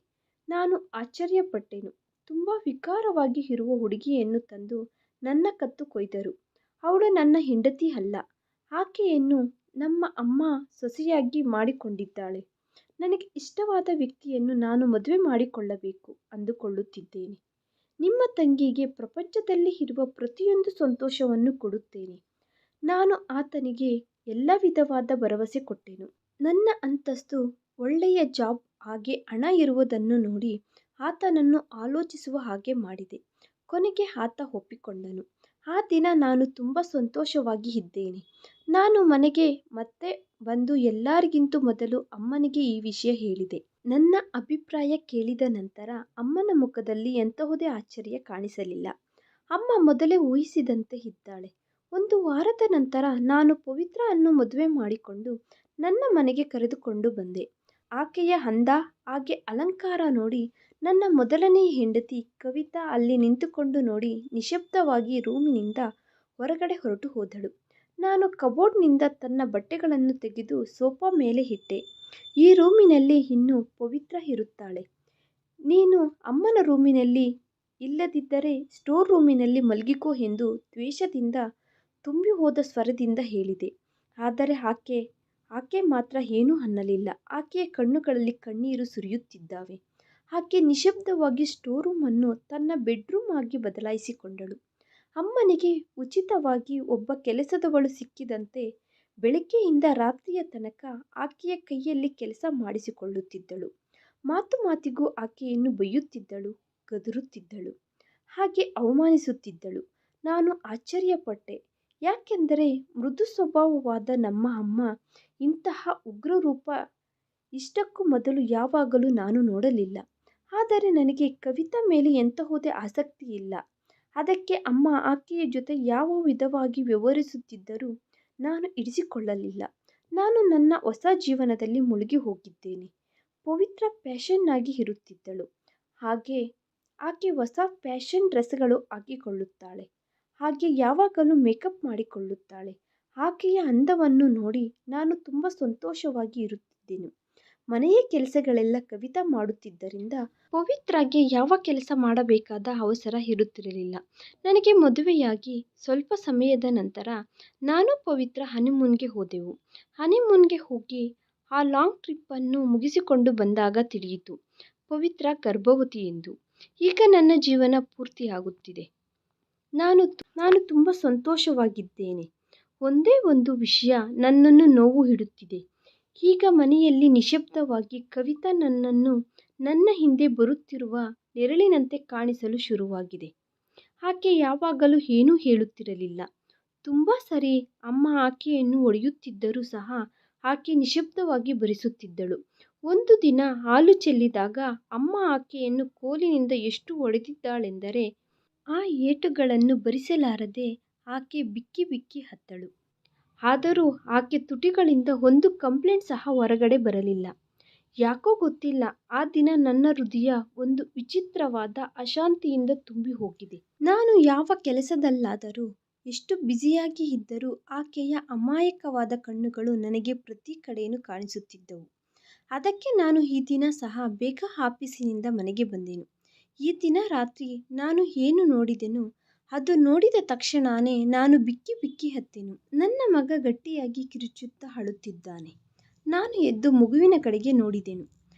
ನಾನು ಆಶ್ಚರ್ಯಪಟ್ಟೆನು. ತುಂಬ ವಿಕಾರವಾಗಿ ಇರುವ ಹುಡುಗಿಯನ್ನು ತಂದು ನನ್ನ ಕತ್ತು ಕೊಯ್ದರು. ಅವಳು ನನ್ನ ಹೆಂಡತಿ ಅಲ್ಲ. ಆಕೆಯನ್ನು ನಮ್ಮ ಅಮ್ಮ ಸೊಸೆಯಾಗಿ ಮಾಡಿಕೊಂಡಿದ್ದಾಳೆ. ನನಗೆ ಇಷ್ಟವಾದ ವ್ಯಕ್ತಿಯನ್ನು ನಾನು ಮದುವೆ ಮಾಡಿಕೊಳ್ಳಬೇಕು ಅಂದುಕೊಳ್ಳುತ್ತಿದ್ದೇನೆ. ನಿಮ್ಮ ತಂಗಿಗೆ ಪ್ರಪಂಚದಲ್ಲಿ ಇರುವ ಪ್ರತಿಯೊಂದು ಸಂತೋಷವನ್ನು ಕೊಡುತ್ತೇನೆ. ನಾನು ಆತನಿಗೆ ಎಲ್ಲ ವಿಧವಾದ ಭರವಸೆ ಕೊಟ್ಟೆನು. ನನ್ನ ಅಂತಸ್ತು, ಒಳ್ಳೆಯ ಜಾಬ್ ಹಾಗೆ ಹಣ ಇರುವುದನ್ನು ನೋಡಿ ಆತನನ್ನು ಆಲೋಚಿಸುವ ಹಾಗೆ ಮಾಡಿದೆ. ಕೊನೆಗೆ ಆತ ಒಪ್ಪಿಕೊಂಡನು. ಆ ದಿನ ನಾನು ತುಂಬ ಸಂತೋಷವಾಗಿ ಇದ್ದೇನೆ. ನಾನು ಮನೆಗೆ ಮತ್ತೆ ಬಂದು ಎಲ್ಲರಿಗಿಂತ ಮೊದಲು ಅಮ್ಮನಿಗೆ ಈ ವಿಷಯ ಹೇಳಿದೆ. ನನ್ನ ಅಭಿಪ್ರಾಯ ಕೇಳಿದ ನಂತರ ಅಮ್ಮನ ಮುಖದಲ್ಲಿ ಎಂತಹುದೇ ಆಶ್ಚರ್ಯ ಕಾಣಿಸಲಿಲ್ಲ. ಅಮ್ಮ ಮೊದಲೇ ಊಹಿಸಿದಂತೆ ಇದ್ದಾಳೆ. 1 ವಾರದ ನಂತರ ನಾನು ಪವಿತ್ರ ಅನ್ನು ಮದುವೆ ಮಾಡಿಕೊಂಡು ನನ್ನ ಮನೆಗೆ ಕರೆದುಕೊಂಡು ಬಂದೆ. ಆಕೆಯ ಅಂದ ಹಾಗೆ ಅಲಂಕಾರ ನೋಡಿ ನನ್ನ ಮೊದಲನೆಯ ಹೆಂಡತಿ ಕವಿತಾ ಅಲ್ಲಿ ನಿಂತುಕೊಂಡು ನೋಡಿ ನಿಶ್ಶಬ್ದವಾಗಿ ರೂಮಿನಿಂದ ಹೊರಗಡೆ ಹೊರಟು ಹೋದಳು. ನಾನು ಕಬೋರ್ಡ್ನಿಂದ ತನ್ನ ಬಟ್ಟೆಗಳನ್ನು ತೆಗೆದು ಸೋಫಾ ಮೇಲೆ ಇಟ್ಟೆ. ಈ ರೂಮಿನಲ್ಲಿ ಇನ್ನೂ ಪವಿತ್ರ ಇರುತ್ತಾಳೆ. ನೀನು ಅಮ್ಮನ ರೂಮಿನಲ್ಲಿ ಇಲ್ಲದಿದ್ದರೆ ಸ್ಟೋರ್ ರೂಮಿನಲ್ಲಿ ಮಲಗಿಕೋ ಎಂದು ದ್ವೇಷದಿಂದ ತುಂಬಿ ಹೋದ ಸ್ವರದಿಂದ ಹೇಳಿದೆ. ಆದರೆ ಆಕೆ ಮಾತ್ರ ಏನೂ ಅನ್ನಲಿಲ್ಲ. ಆಕೆಯ ಕಣ್ಣುಗಳಲ್ಲಿ ಕಣ್ಣೀರು ಸುರಿಯುತ್ತಿದ್ದಾವೆ. ಆಕೆ ನಿಶ್ಶಬ್ದವಾಗಿ ಸ್ಟೋರ್ ರೂಮನ್ನು ತನ್ನ ಬೆಡ್ರೂಮ್ ಆಗಿ ಬದಲಾಯಿಸಿಕೊಂಡಳು. ಅಮ್ಮನಿಗೆ ಉಚಿತವಾಗಿ ಒಬ್ಬ ಕೆಲಸದವಳು ಸಿಕ್ಕಿದಂತೆ ಬೆಳಗ್ಗೆಯಿಂದ ರಾತ್ರಿಯ ತನಕ ಆಕೆಯ ಕೈಯಲ್ಲಿ ಕೆಲಸ ಮಾಡಿಸಿಕೊಳ್ಳುತ್ತಿದ್ದಳು. ಮಾತಿಗೂ ಆಕೆಯನ್ನು ಬೈಯುತ್ತಿದ್ದಳು, ಗದರುತ್ತಿದ್ದಳು, ಹಾಗೆ ಅವಮಾನಿಸುತ್ತಿದ್ದಳು. ನಾನು ಆಶ್ಚರ್ಯಪಟ್ಟೆ. ಯಾಕೆಂದರೆ ಮೃದು ಸ್ವಭಾವವಾದ ನಮ್ಮ ಅಮ್ಮ ಇಂತಹ ಉಗ್ರ ರೂಪ ಇಷ್ಟಕ್ಕೂ ಮೊದಲು ಯಾವಾಗಲೂ ನಾನು ನೋಡಲಿಲ್ಲ. ಆದರೆ ನನಗೆ ಕವಿತಾ ಮೇಲೆ ಎಂತಹುದೇ ಆಸಕ್ತಿ ಇಲ್ಲ. ಅದಕ್ಕೆ ಅಮ್ಮ ಆಕೆಯ ಜೊತೆ ಯಾವ ವಿಧವಾಗಿ ವ್ಯವಹರಿಸುತ್ತಿದ್ದರೂ ನಾನು ಇರಿಸಿಕೊಳ್ಳಲಿಲ್ಲ. ನಾನು ನನ್ನ ಹೊಸ ಜೀವನದಲ್ಲಿ ಮುಳುಗಿ ಹೋಗಿದ್ದೇನೆ. ಪವಿತ್ರ ಫ್ಯಾಷನ್ ಆಗಿ ಇರುತ್ತಿದ್ದಳು. ಹಾಗೆ ಆಕೆ ಹೊಸ ಫ್ಯಾಷನ್ ಡ್ರೆಸ್ಗಳು ಹಾಕಿಕೊಳ್ಳುತ್ತಾಳೆ. ಹಾಗೆ ಯಾವಾಗಲೂ ಮೇಕಪ್ ಮಾಡಿಕೊಳ್ಳುತ್ತಾಳೆ. ಆಕೆಯ ಅಂದವನ್ನು ನೋಡಿ ನಾನು ತುಂಬ ಸಂತೋಷವಾಗಿ ಇರುತ್ತಿದ್ದೆನು. ಮನೆಯ ಕೆಲಸಗಳೆಲ್ಲ ಕವಿತಾ ಮಾಡುತ್ತಿದ್ದರಿಂದ ಪವಿತ್ರಾಗೆ ಯಾವ ಕೆಲಸ ಮಾಡಬೇಕಾದ ಅವಸರ ಇರುತ್ತಿರಲಿಲ್ಲ. ನನಗೆ ಮದುವೆಯಾಗಿ ಸ್ವಲ್ಪ ಸಮಯದ ನಂತರ ನಾನು ಪವಿತ್ರ ಹನಿಮೂನ್ಗೆ ಹೋದೆವು. ಹನಿಮೂನ್ಗೆ ಹೋಗಿ ಆ ಲಾಂಗ್ ಟ್ರಿಪ್ಪನ್ನು ಮುಗಿಸಿಕೊಂಡು ಬಂದಾಗ ತಿಳಿಯಿತು ಪವಿತ್ರ ಗರ್ಭವತಿ ಎಂದು. ಈಗ ನನ್ನ ಜೀವನ ಪೂರ್ತಿಯಾಗುತ್ತಿದೆ. ನಾನು ತುಂಬ ಸಂತೋಷವಾಗಿದ್ದೇನೆ. ಒಂದೇ ಒಂದು ವಿಷಯ ನನ್ನನ್ನು ನೋವು ಇಡುತ್ತಿದೆ. ಈಗ ಮನೆಯಲ್ಲಿ ನಿಶ್ಶಬ್ದವಾಗಿ ಕವಿತಾ ನನ್ನನ್ನು ನನ್ನ ಹಿಂದೆ ಬರುತ್ತಿರುವ ನೆರಳಿನಂತೆ ಕಾಣಿಸಲು ಶುರುವಾಗಿದೆ. ಆಕೆ ಯಾವಾಗಲೂ ಏನೂ ಹೇಳುತ್ತಿರಲಿಲ್ಲ. ತುಂಬ ಸರಿ ಅಮ್ಮ ಆಕೆಯನ್ನು ಹೊಡೆಯುತ್ತಿದ್ದರೂ ಸಹ ಆಕೆ ನಿಶ್ಶಬ್ದವಾಗಿ ಭರಿಸುತ್ತಿದ್ದಳು. ಒಂದು ದಿನ ಹಾಲು ಚೆಲ್ಲಿದಾಗ ಅಮ್ಮ ಆಕೆಯನ್ನು ಕೋಲಿನಿಂದ ಎಷ್ಟು ಹೊಡೆದಿದ್ದಾಳೆಂದರೆ ಆ ಏಟುಗಳನ್ನು ಭರಿಸಲಾರದೆ ಆಕೆ ಬಿಕ್ಕಿ ಬಿಕ್ಕಿ ಅತ್ತಳು. ಆದರೂ ಆಕೆ ತುಟಿಗಳಿಂದ ಒಂದು ಕಂಪ್ಲೇಂಟ್ ಸಹ ಹೊರಗಡೆ ಬರಲಿಲ್ಲ. ಯಾಕೋ ಗೊತ್ತಿಲ್ಲ, ಆ ದಿನ ನನ್ನ ಹೃದಯ ಒಂದು ವಿಚಿತ್ರವಾದ ಅಶಾಂತಿಯಿಂದ ತುಂಬಿ ಹೋಗಿದೆ. ನಾನು ಯಾವ ಕೆಲಸದಲ್ಲಾದರೂ ಎಷ್ಟು ಬ್ಯುಸಿಯಾಗಿ ಇದ್ದರೂ ಆಕೆಯ ಅಮಾಯಕವಾದ ಕಣ್ಣುಗಳು ನನಗೆ ಪ್ರತಿ ಕಡೆಯೂ ಕಾಣಿಸುತ್ತಿದ್ದವು. ಅದಕ್ಕೆ ನಾನು ಈ ದಿನ ಸಹ ಬೇಗ ಆಫೀಸಿನಿಂದ ಮನೆಗೆ ಬಂದೆನು. ಈ ದಿನ ರಾತ್ರಿ ನಾನು ಏನು ನೋಡಿದೆನೋ ಅದು ನೋಡಿದ ತಕ್ಷಣವೇ ನಾನು ಬಿಕ್ಕಿ ಬಿಕ್ಕಿ ಅತ್ತೆನು. ನನ್ನ ಮಗ ಗಟ್ಟಿಯಾಗಿ ಕಿರುಚುತ್ತಾ ಅಳುತ್ತಿದ್ದಾನೆ. ನಾನು ಎದ್ದು ಮಗುವಿನ ಕಡೆಗೆ ನೋಡಿದೆನು.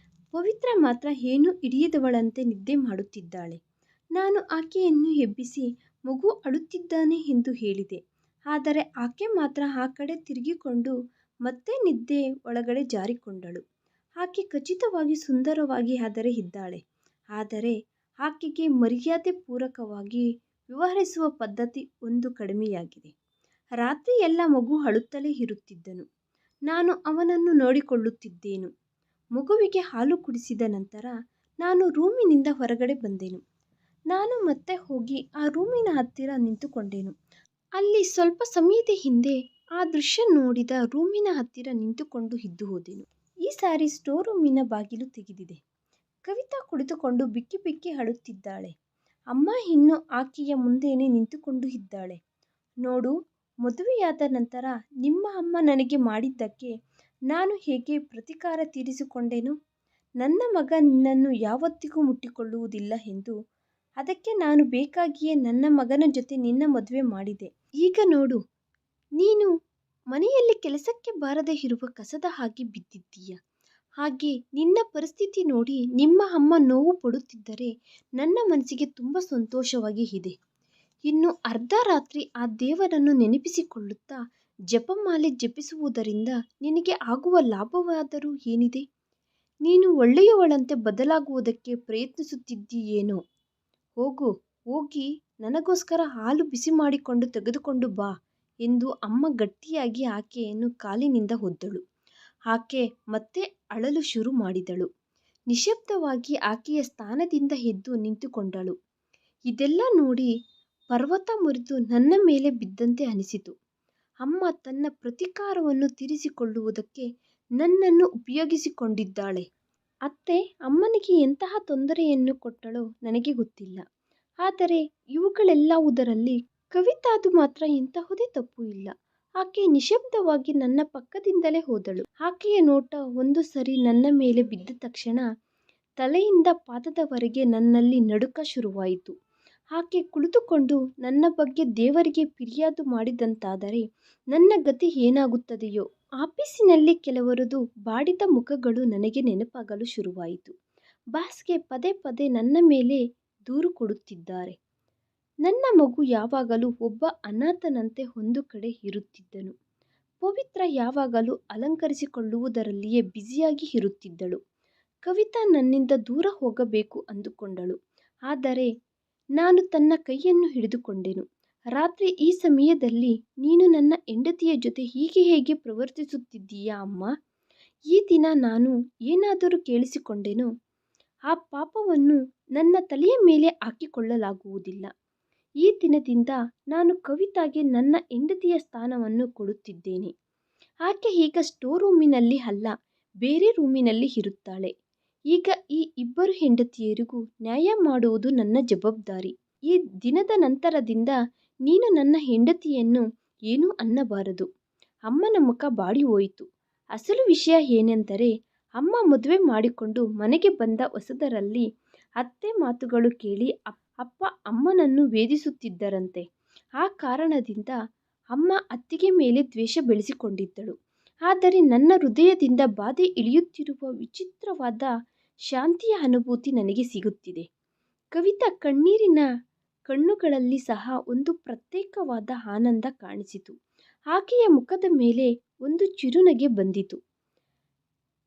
ಪವಿತ್ರ ಮಾತ್ರ ಏನೂ ಹಿಡಿಯದವಳಂತೆ ನಿದ್ದೆ ಮಾಡುತ್ತಿದ್ದಾಳೆ. ನಾನು ಆಕೆಯನ್ನು ಎಬ್ಬಿಸಿ ಮಗು ಅಳುತ್ತಿದ್ದಾನೆ ಎಂದು ಹೇಳಿದೆ. ಆದರೆ ಆಕೆ ಮಾತ್ರ ಆ ಕಡೆ ತಿರುಗಿಕೊಂಡು ಮತ್ತೆ ನಿದ್ದೆ ಒಳಗಡೆ ಜಾರಿಕೊಂಡಳು. ಆಕೆ ಖಚಿತವಾಗಿ ಸುಂದರವಾಗಿ ಆದರೆ ಇದ್ದಾಳೆ. ಆದರೆ ಆಕೆಗೆ ಮರ್ಯಾದೆ ಪೂರ್ವಕವಾಗಿ ವ್ಯವಹರಿಸುವ ಪದ್ಧತಿ ಒಂದು ಕಡಿಮೆಯಾಗಿದೆ. ರಾತ್ರಿ ಎಲ್ಲ ಮಗು ಅಳುತ್ತಲೇ ಇರುತ್ತಿದ್ದನು. ನಾನು ಅವನನ್ನು ನೋಡಿಕೊಳ್ಳುತ್ತಿದ್ದೆನು. ಮಗುವಿಗೆ ಹಾಲು ಕುಡಿಸಿದ ನಂತರ ನಾನು ರೂಮಿನಿಂದ ಹೊರಗಡೆ ಬಂದೆನು. ನಾನು ಮತ್ತೆ ಹೋಗಿ ಆ ರೂಮಿನ ಹತ್ತಿರ ನಿಂತುಕೊಂಡೆನು. ಅಲ್ಲಿ ಸ್ವಲ್ಪ ಸಮಯದ ಹಿಂದೆ ಆ ದೃಶ್ಯ ನೋಡಿದ ರೂಮಿನ ಹತ್ತಿರ ನಿಂತುಕೊಂಡು ಇದ್ದು ಹೋದೆನು. ಈ ಸಾರಿ ಸ್ಟೋರ್ ರೂಮಿನ ಬಾಗಿಲು ತೆಗೆದಿದೆ. ಕವಿತಾ ಕುಳಿತುಕೊಂಡು ಬಿಕ್ಕಿ ಬಿಕ್ಕಿ ಅಳುತ್ತಿದ್ದಾಳೆ. ಅಮ್ಮ ಇನ್ನೂ ಆಕೆಯ ಮುಂದೆನೇ ನಿಂತುಕೊಂಡು ಇದ್ದಾಳೆ. ನೋಡು, ಮದುವೆಯಾದ ನಂತರ ನಿಮ್ಮ ಅಮ್ಮ ನನಗೆ ಮಾಡಿದ್ದಕ್ಕೆ ನಾನು ಹೇಗೆ ಪ್ರತೀಕಾರ ತೀರಿಸಿಕೊಂಡೆನು. ನನ್ನ ಮಗ ನಿನ್ನನ್ನು ಯಾವತ್ತಿಗೂ ಮುಟ್ಟಿಕೊಳ್ಳುವುದಿಲ್ಲ ಎಂದು. ಅದಕ್ಕೆ ನಾನು ಬೇಕಾಗಿಯೇ ನನ್ನ ಮಗನ ಜೊತೆ ನಿನ್ನ ಮದುವೆ ಮಾಡಿದೆ. ಈಗ ನೋಡು, ನೀನು ಮನೆಯಲ್ಲಿ ಕೆಲಸಕ್ಕೆ ಬಾರದೇ ಇರುವ ಕಸದ ಹಾಗೆ ಬಿದ್ದಿದ್ದೀಯ. ಹಾಗೆ ನಿನ್ನ ಪರಿಸ್ಥಿತಿ ನೋಡಿ ನಿಮ್ಮ ಅಮ್ಮ ನೋವು ಪಡುತ್ತಿದ್ದರೆ ನನ್ನ ಮನಸ್ಸಿಗೆ ತುಂಬ ಸಂತೋಷವಾಗಿ ಇದೆ. ಇನ್ನು ಅರ್ಧ ರಾತ್ರಿ ಆ ದೇವರನ್ನು ನೆನಪಿಸಿಕೊಳ್ಳುತ್ತಾ ಜಪಮಾಲೆ ಜಪಿಸುವುದರಿಂದ ನಿನಗೆ ಆಗುವ ಲಾಭವಾದರೂ ಏನಿದೆ? ನೀನು ಒಳ್ಳೆಯವಳಂತೆ ಬದಲಾಗುವುದಕ್ಕೆ ಪ್ರಯತ್ನಿಸುತ್ತಿದ್ದೀಯೇನೋ. ಹೋಗಿ ನನಗೋಸ್ಕರ ಹಾಲು ಬಿಸಿ ಮಾಡಿಕೊಂಡು ತೆಗೆದುಕೊಂಡು ಬಾ ಎಂದು ಅಮ್ಮ ಗಟ್ಟಿಯಾಗಿ ಆಕೆಯನ್ನು ಕಾಲಿನಿಂದ ಒದ್ದಳು. ಆಕೆ ಮತ್ತೆ ಅಳಲು ಶುರು ಮಾಡಿದಳು. ನಿಶ್ಶಬ್ದವಾಗಿ ಆಕೆಯ ಸ್ಥಾನದಿಂದ ಎದ್ದು ನಿಂತುಕೊಂಡಳು. ಇದೆಲ್ಲ ನೋಡಿ ಪರ್ವತ ಮುರಿದು ನನ್ನ ಮೇಲೆ ಬಿದ್ದಂತೆ ಅನಿಸಿತು. ಅಮ್ಮ ತನ್ನ ಪ್ರತೀಕಾರವನ್ನು ತೀರಿಸಿಕೊಳ್ಳುವುದಕ್ಕೆ ನನ್ನನ್ನು ಉಪಯೋಗಿಸಿಕೊಂಡಿದ್ದಾಳೆ. ಅತ್ತೆ ಅಮ್ಮನಿಗೆ ಎಂತಹ ತೊಂದರೆಯನ್ನು ಕೊಟ್ಟಳೋ ನನಗೆ ಗೊತ್ತಿಲ್ಲ. ಆದರೆ ಇವುಗಳೆಲ್ಲವುದರಲ್ಲಿ ಕವಿತಾದು ಮಾತ್ರ ಎಂತಹುದೇ ತಪ್ಪು ಇಲ್ಲ. ಆಕೆ ನಿಶ್ಶಬ್ದವಾಗಿ ನನ್ನ ಪಕ್ಕದಿಂದಲೇ ಹೋದಳು. ಆಕೆಯ ನೋಟ ಒಂದು ಸರಿ ನನ್ನ ಮೇಲೆ ಬಿದ್ದ ತಕ್ಷಣ ತಲೆಯಿಂದ ಪಾದದವರೆಗೆ ನನ್ನಲ್ಲಿ ನಡುಕ ಶುರುವಾಯಿತು. ಆಕೆ ಕುಳಿತುಕೊಂಡು ನನ್ನ ಬಗ್ಗೆ ದೇವರಿಗೆ ಫಿರ್ಯಾದು ಮಾಡಿದಂತಾದರೆ ನನ್ನ ಗತಿ ಏನಾಗುತ್ತದೆಯೋ. ಆಫೀಸಿನಲ್ಲಿ ಕೆಲವರದು ಬಾಡಿದ ಮುಖಗಳು ನನಗೆ ನೆನಪಾಗಲು ಶುರುವಾಯಿತು. ಬಾಸ್ಗೆ ಪದೇ ಪದೇ ನನ್ನ ಮೇಲೆ ದೂರು ಕೊಡುತ್ತಿದ್ದಾರೆ. ನನ್ನ ಮಗು ಯಾವಾಗಲೂ ಒಬ್ಬ ಅನಾಥನಂತೆ ಒಂದು ಕಡೆ ಇರುತ್ತಿದ್ದನು. ಪವಿತ್ರ ಯಾವಾಗಲೂ ಅಲಂಕರಿಸಿಕೊಳ್ಳುವುದರಲ್ಲಿಯೇ ಬ್ಯುಸಿಯಾಗಿ ಇರುತ್ತಿದ್ದಳು. ಕವಿತಾ ನನ್ನಿಂದ ದೂರ ಹೋಗಬೇಕು ಅಂದುಕೊಂಡಳು. ಆದರೆ ನಾನು ತನ್ನ ಕೈಯನ್ನು ಹಿಡಿದುಕೊಂಡೆನು. ರಾತ್ರಿ ಈ ಸಮಯದಲ್ಲಿ ನೀನು ನನ್ನ ಹೆಂಡತಿಯ ಜೊತೆ ಹೀಗೆ ಹೇಗೆ ಪ್ರವರ್ತಿಸುತ್ತಿದ್ದೀಯಾ ಅಮ್ಮ? ಈ ದಿನ ನಾನು ಏನಾದರೂ ಕೇಳಿಸಿಕೊಂಡೆನೋ ಆ ಪಾಪವನ್ನು ನನ್ನ ತಲೆಯ ಮೇಲೆ ಹಾಕಿಕೊಳ್ಳಲಾಗುವುದಿಲ್ಲ. ಈ ದಿನದಿಂದ ನಾನು ಕವಿತಾಗೆ ನನ್ನ ಹೆಂಡತಿಯ ಸ್ಥಾನವನ್ನು ಕೊಡುತ್ತಿದ್ದೇನೆ. ಆಕೆ ಈಗ ಸ್ಟೋರ್ ರೂಮಿನಲ್ಲಿ ಅಲ್ಲ, ಬೇರೆ ರೂಮಿನಲ್ಲಿ ಇರುತ್ತಾಳೆ. ಈಗ ಈ ಇಬ್ಬರು ಹೆಂಡತಿಯರಿಗೂ ನ್ಯಾಯ ಮಾಡುವುದು ನನ್ನ ಜವಾಬ್ದಾರಿ. ಈ ದಿನದ ನಂತರದಿಂದ ನೀನು ನನ್ನ ಹೆಂಡತಿಯನ್ನು ಏನೂ ಅನ್ನಬಾರದು. ಅಮ್ಮನ ಮುಖ ಬಾಡಿ ಹೋಯಿತು. ಅಸಲು ವಿಷಯ ಏನೆಂದರೆ, ಅಮ್ಮ ಮದುವೆ ಮಾಡಿಕೊಂಡು ಮನೆಗೆ ಬಂದ ಹೊಸದರಲ್ಲಿ ಅತ್ತೆ ಮಾತುಗಳು ಕೇಳಿ ಅಪ್ಪ ಅಮ್ಮನನ್ನು ವೇದಿಸುತ್ತಿದ್ದರಂತೆ. ಆ ಕಾರಣದಿಂದ ಅಮ್ಮ ಅತ್ತಿಗೆ ಮೇಲೆ ದ್ವೇಷ ಬೆಳೆಸಿಕೊಂಡಿದ್ದಳು. ಆದರೆ ನನ್ನ ಹೃದಯದಿಂದ ಬಾಧೆ ಇಳಿಯುತ್ತಿರುವ ವಿಚಿತ್ರವಾದ ಶಾಂತಿಯ ಅನುಭೂತಿ ನನಗೆ ಸಿಗುತ್ತಿದೆ. ಕವಿತಾ ಕಣ್ಣೀರಿನ ಕಣ್ಣುಗಳಲ್ಲಿ ಸಹ ಒಂದು ಪ್ರತ್ಯೇಕವಾದ ಆನಂದ ಕಾಣಿಸಿತು. ಆಕೆಯ ಮುಖದ ಮೇಲೆ ಒಂದು ಚಿರುನಗೆ ಬಂದಿತು.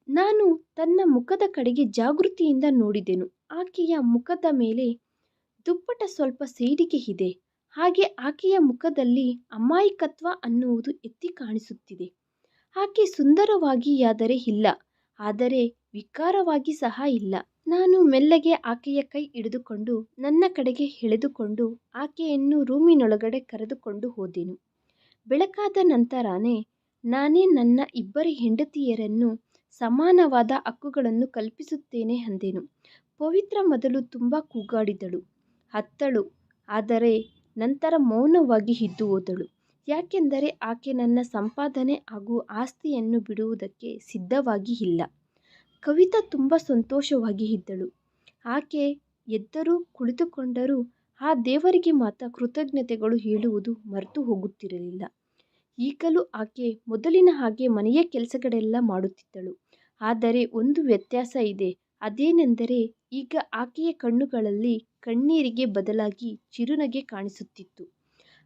ನಾನು ತನ್ನ ಮುಖದ ಕಡೆಗೆ ಜಾಗೃತಿಯಿಂದ ನೋಡಿದೆನು. ಆಕೆಯ ಮುಖದ ಮೇಲೆ ದುಪ್ಪಟ ಸ್ವಲ್ಪ ಸೈಡಿಗೆ ಇದೆ. ಹಾಗೆ ಆಕೆಯ ಮುಖದಲ್ಲಿ ಅಮಾಯಕತ್ವ ಅನ್ನುವುದು ಎತ್ತಿ ಕಾಣಿಸುತ್ತಿದೆ. ಆಕೆ ಸುಂದರವಾಗಿಯಾದರೆ ಇಲ್ಲ, ಆದರೆ ವಿಕಾರವಾಗಿ ಸಹ ಇಲ್ಲ. ನಾನು ಮೆಲ್ಲಗೆ ಆಕೆಯ ಕೈ ಹಿಡಿದುಕೊಂಡು ನನ್ನ ಕಡೆಗೆ ಎಳೆದುಕೊಂಡು ಆಕೆಯನ್ನು ರೂಮಿನೊಳಗಡೆ ಕರೆದುಕೊಂಡು ಹೋದೆನು. ಬೆಳಕಾದ ನಂತರನೇ ನಾನೇ ನನ್ನ ಇಬ್ಬರು ಹೆಂಡತಿಯರನ್ನು ಸಮಾನವಾದ ಹಕ್ಕುಗಳನ್ನು ಕಲ್ಪಿಸುತ್ತೇನೆ ಅಂದೆನು. ಪವಿತ್ರ ಮೊದಲು ತುಂಬ ಕೂಗಾಡಿದಳು, ಅತ್ತಳು. ಆದರೆ ನಂತರ ಮೌನವಾಗಿ ಇದ್ದು ಹೋದಳು. ಯಾಕೆಂದರೆ ಆಕೆ ನನ್ನ ಸಂಪಾದನೆ ಹಾಗೂ ಆಸ್ತಿಯನ್ನು ಬಿಡುವುದಕ್ಕೆ ಸಿದ್ಧವಾಗಿ ಇಲ್ಲ. ಕವಿತಾ ತುಂಬ ಸಂತೋಷವಾಗಿ ಇದ್ದಳು. ಆಕೆ ಎದ್ದರೂ ಕುಳಿತುಕೊಂಡರೂ ಆ ದೇವರಿಗೆ ಮಾತ್ರ ಕೃತಜ್ಞತೆಗಳು ಹೇಳುವುದು ಮರೆತು ಹೋಗುತ್ತಿರಲಿಲ್ಲ. ಈಗಲೂ ಆಕೆ ಮೊದಲಿನ ಹಾಗೆ ಮನೆಯ ಕೆಲಸಗಳೆಲ್ಲ ಮಾಡುತ್ತಿದ್ದಳು. ಆದರೆ ಒಂದು ವ್ಯತ್ಯಾಸ ಇದೆ. ಅದೇನೆಂದರೆ ಈಗ ಆಕೆಯ ಕಣ್ಣುಗಳಲ್ಲಿ ಕಣ್ಣೀರಿಗೆ ಬದಲಾಗಿ ಚಿರುನಗೆ ಕಾಣಿಸುತ್ತಿತ್ತು.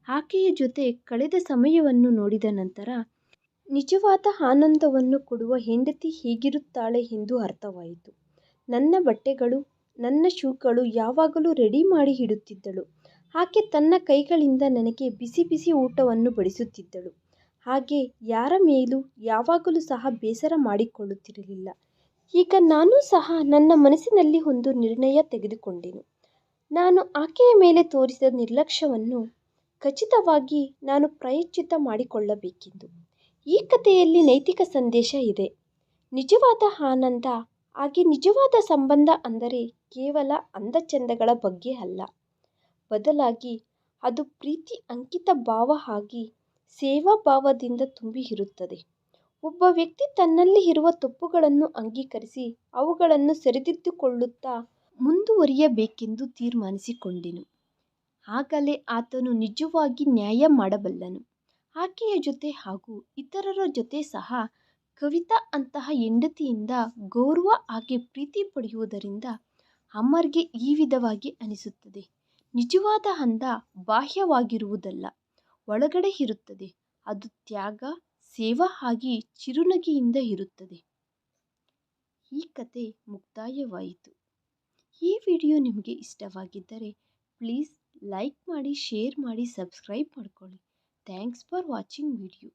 ಆಕೆಯ ಜೊತೆ ಕಳೆದ ಸಮಯವನ್ನು ನೋಡಿದ ನಂತರ ನಿಜವಾದ ಆನಂದವನ್ನು ಕೊಡುವ ಹೆಂಡತಿ ಹೇಗಿರುತ್ತಾಳೆ ಎಂದು ಅರ್ಥವಾಯಿತು. ನನ್ನ ಬಟ್ಟೆಗಳು, ನನ್ನ ಶೂಗಳು ಯಾವಾಗಲೂ ರೆಡಿ ಮಾಡಿ ಇಡುತ್ತಿದ್ದಳು. ಆಕೆ ತನ್ನ ಕೈಗಳಿಂದ ನನಗೆ ಬಿಸಿ ಬಿಸಿ ಊಟವನ್ನು ಬಡಿಸುತ್ತಿದ್ದಳು. ಹಾಗೆ ಯಾರ ಮೇಲೂ ಯಾವಾಗಲೂ ಸಹ ಬೇಸರ ಮಾಡಿಕೊಳ್ಳುತ್ತಿರಲಿಲ್ಲ. ಈಗ ನಾನೂ ಸಹ ನನ್ನ ಮನಸ್ಸಿನಲ್ಲಿ ಒಂದು ನಿರ್ಣಯ ತೆಗೆದುಕೊಂಡೆನು. ನಾನು ಆಕೆಯ ಮೇಲೆ ತೋರಿಸಿದ ನಿರ್ಲಕ್ಷ್ಯವನ್ನು ಖಚಿತವಾಗಿ ನಾನು ಪ್ರಾಯಶ್ಚಿತ್ತ ಮಾಡಿಕೊಳ್ಳಬೇಕೆಂದು. ಈ ಕಥೆಯಲ್ಲಿ ನೈತಿಕ ಸಂದೇಶ ಇದೆ. ನಿಜವಾದ ಆನಂದ ಹಾಗೆ ನಿಜವಾದ ಸಂಬಂಧ ಅಂದರೆ ಕೇವಲ ಅಂದಚೆಂದಗಳ ಬಗ್ಗೆ ಅಲ್ಲ. ಬದಲಾಗಿ ಅದು ಪ್ರೀತಿ, ಅಂಕಿತ ಭಾವ ಆಗಿ ಸೇವಾ ಭಾವದಿಂದ ತುಂಬಿ ಇರುತ್ತದೆ. ಒಬ್ಬ ವ್ಯಕ್ತಿ ತನ್ನಲ್ಲಿ ಇರುವ ತಪ್ಪುಗಳನ್ನು ಅಂಗೀಕರಿಸಿ ಅವುಗಳನ್ನು ಸರಿದಿದ್ದುಕೊಳ್ಳುತ್ತಾ ಮುಂದುವರಿಯಬೇಕೆಂದು ತೀರ್ಮಾನಿಸಿಕೊಂಡೆನು. ಆಗಲೇ ಆತನು ನಿಜವಾಗಿ ನ್ಯಾಯ ಮಾಡಬಲ್ಲನು. ಆಕೆಯ ಜೊತೆ ಹಾಗೂ ಇತರರ ಜೊತೆ ಸಹ ಕವಿತಾ ಅಂತಹ ಹೆಂಡತಿಯಿಂದ ಗೌರವ ಹಾಗೆ ಪ್ರೀತಿ ಪಡೆಯುವುದರಿಂದ ಅಮರ್ಗೆ ಈ ವಿಧವಾಗಿ ಅನಿಸುತ್ತದೆ. ನಿಜವಾದ ಅಂದ ಬಾಹ್ಯವಾಗಿರುವುದಲ್ಲ, ಒಳಗಡೆ ಇರುತ್ತದೆ. ಅದು ತ್ಯಾಗ, ಸೇವಾ ಆಗಿ ಚಿರುನಗೆಯಿಂದ ಇರುತ್ತದೆ. ಈ ಕತೆ ಮುಕ್ತಾಯವಾಯಿತು. ಈ ವಿಡಿಯೋ ನಿಮಗೆ ಇಷ್ಟವಾಗಿದ್ದರೆ ಪ್ಲೀಸ್ ಲೈಕ್ ಮಾಡಿ, ಶೇರ್ ಮಾಡಿ, ಸಬ್ಸ್ಕ್ರೈಬ್ ಮಾಡ್ಕೊಳ್ಳಿ. Thanks for watching video.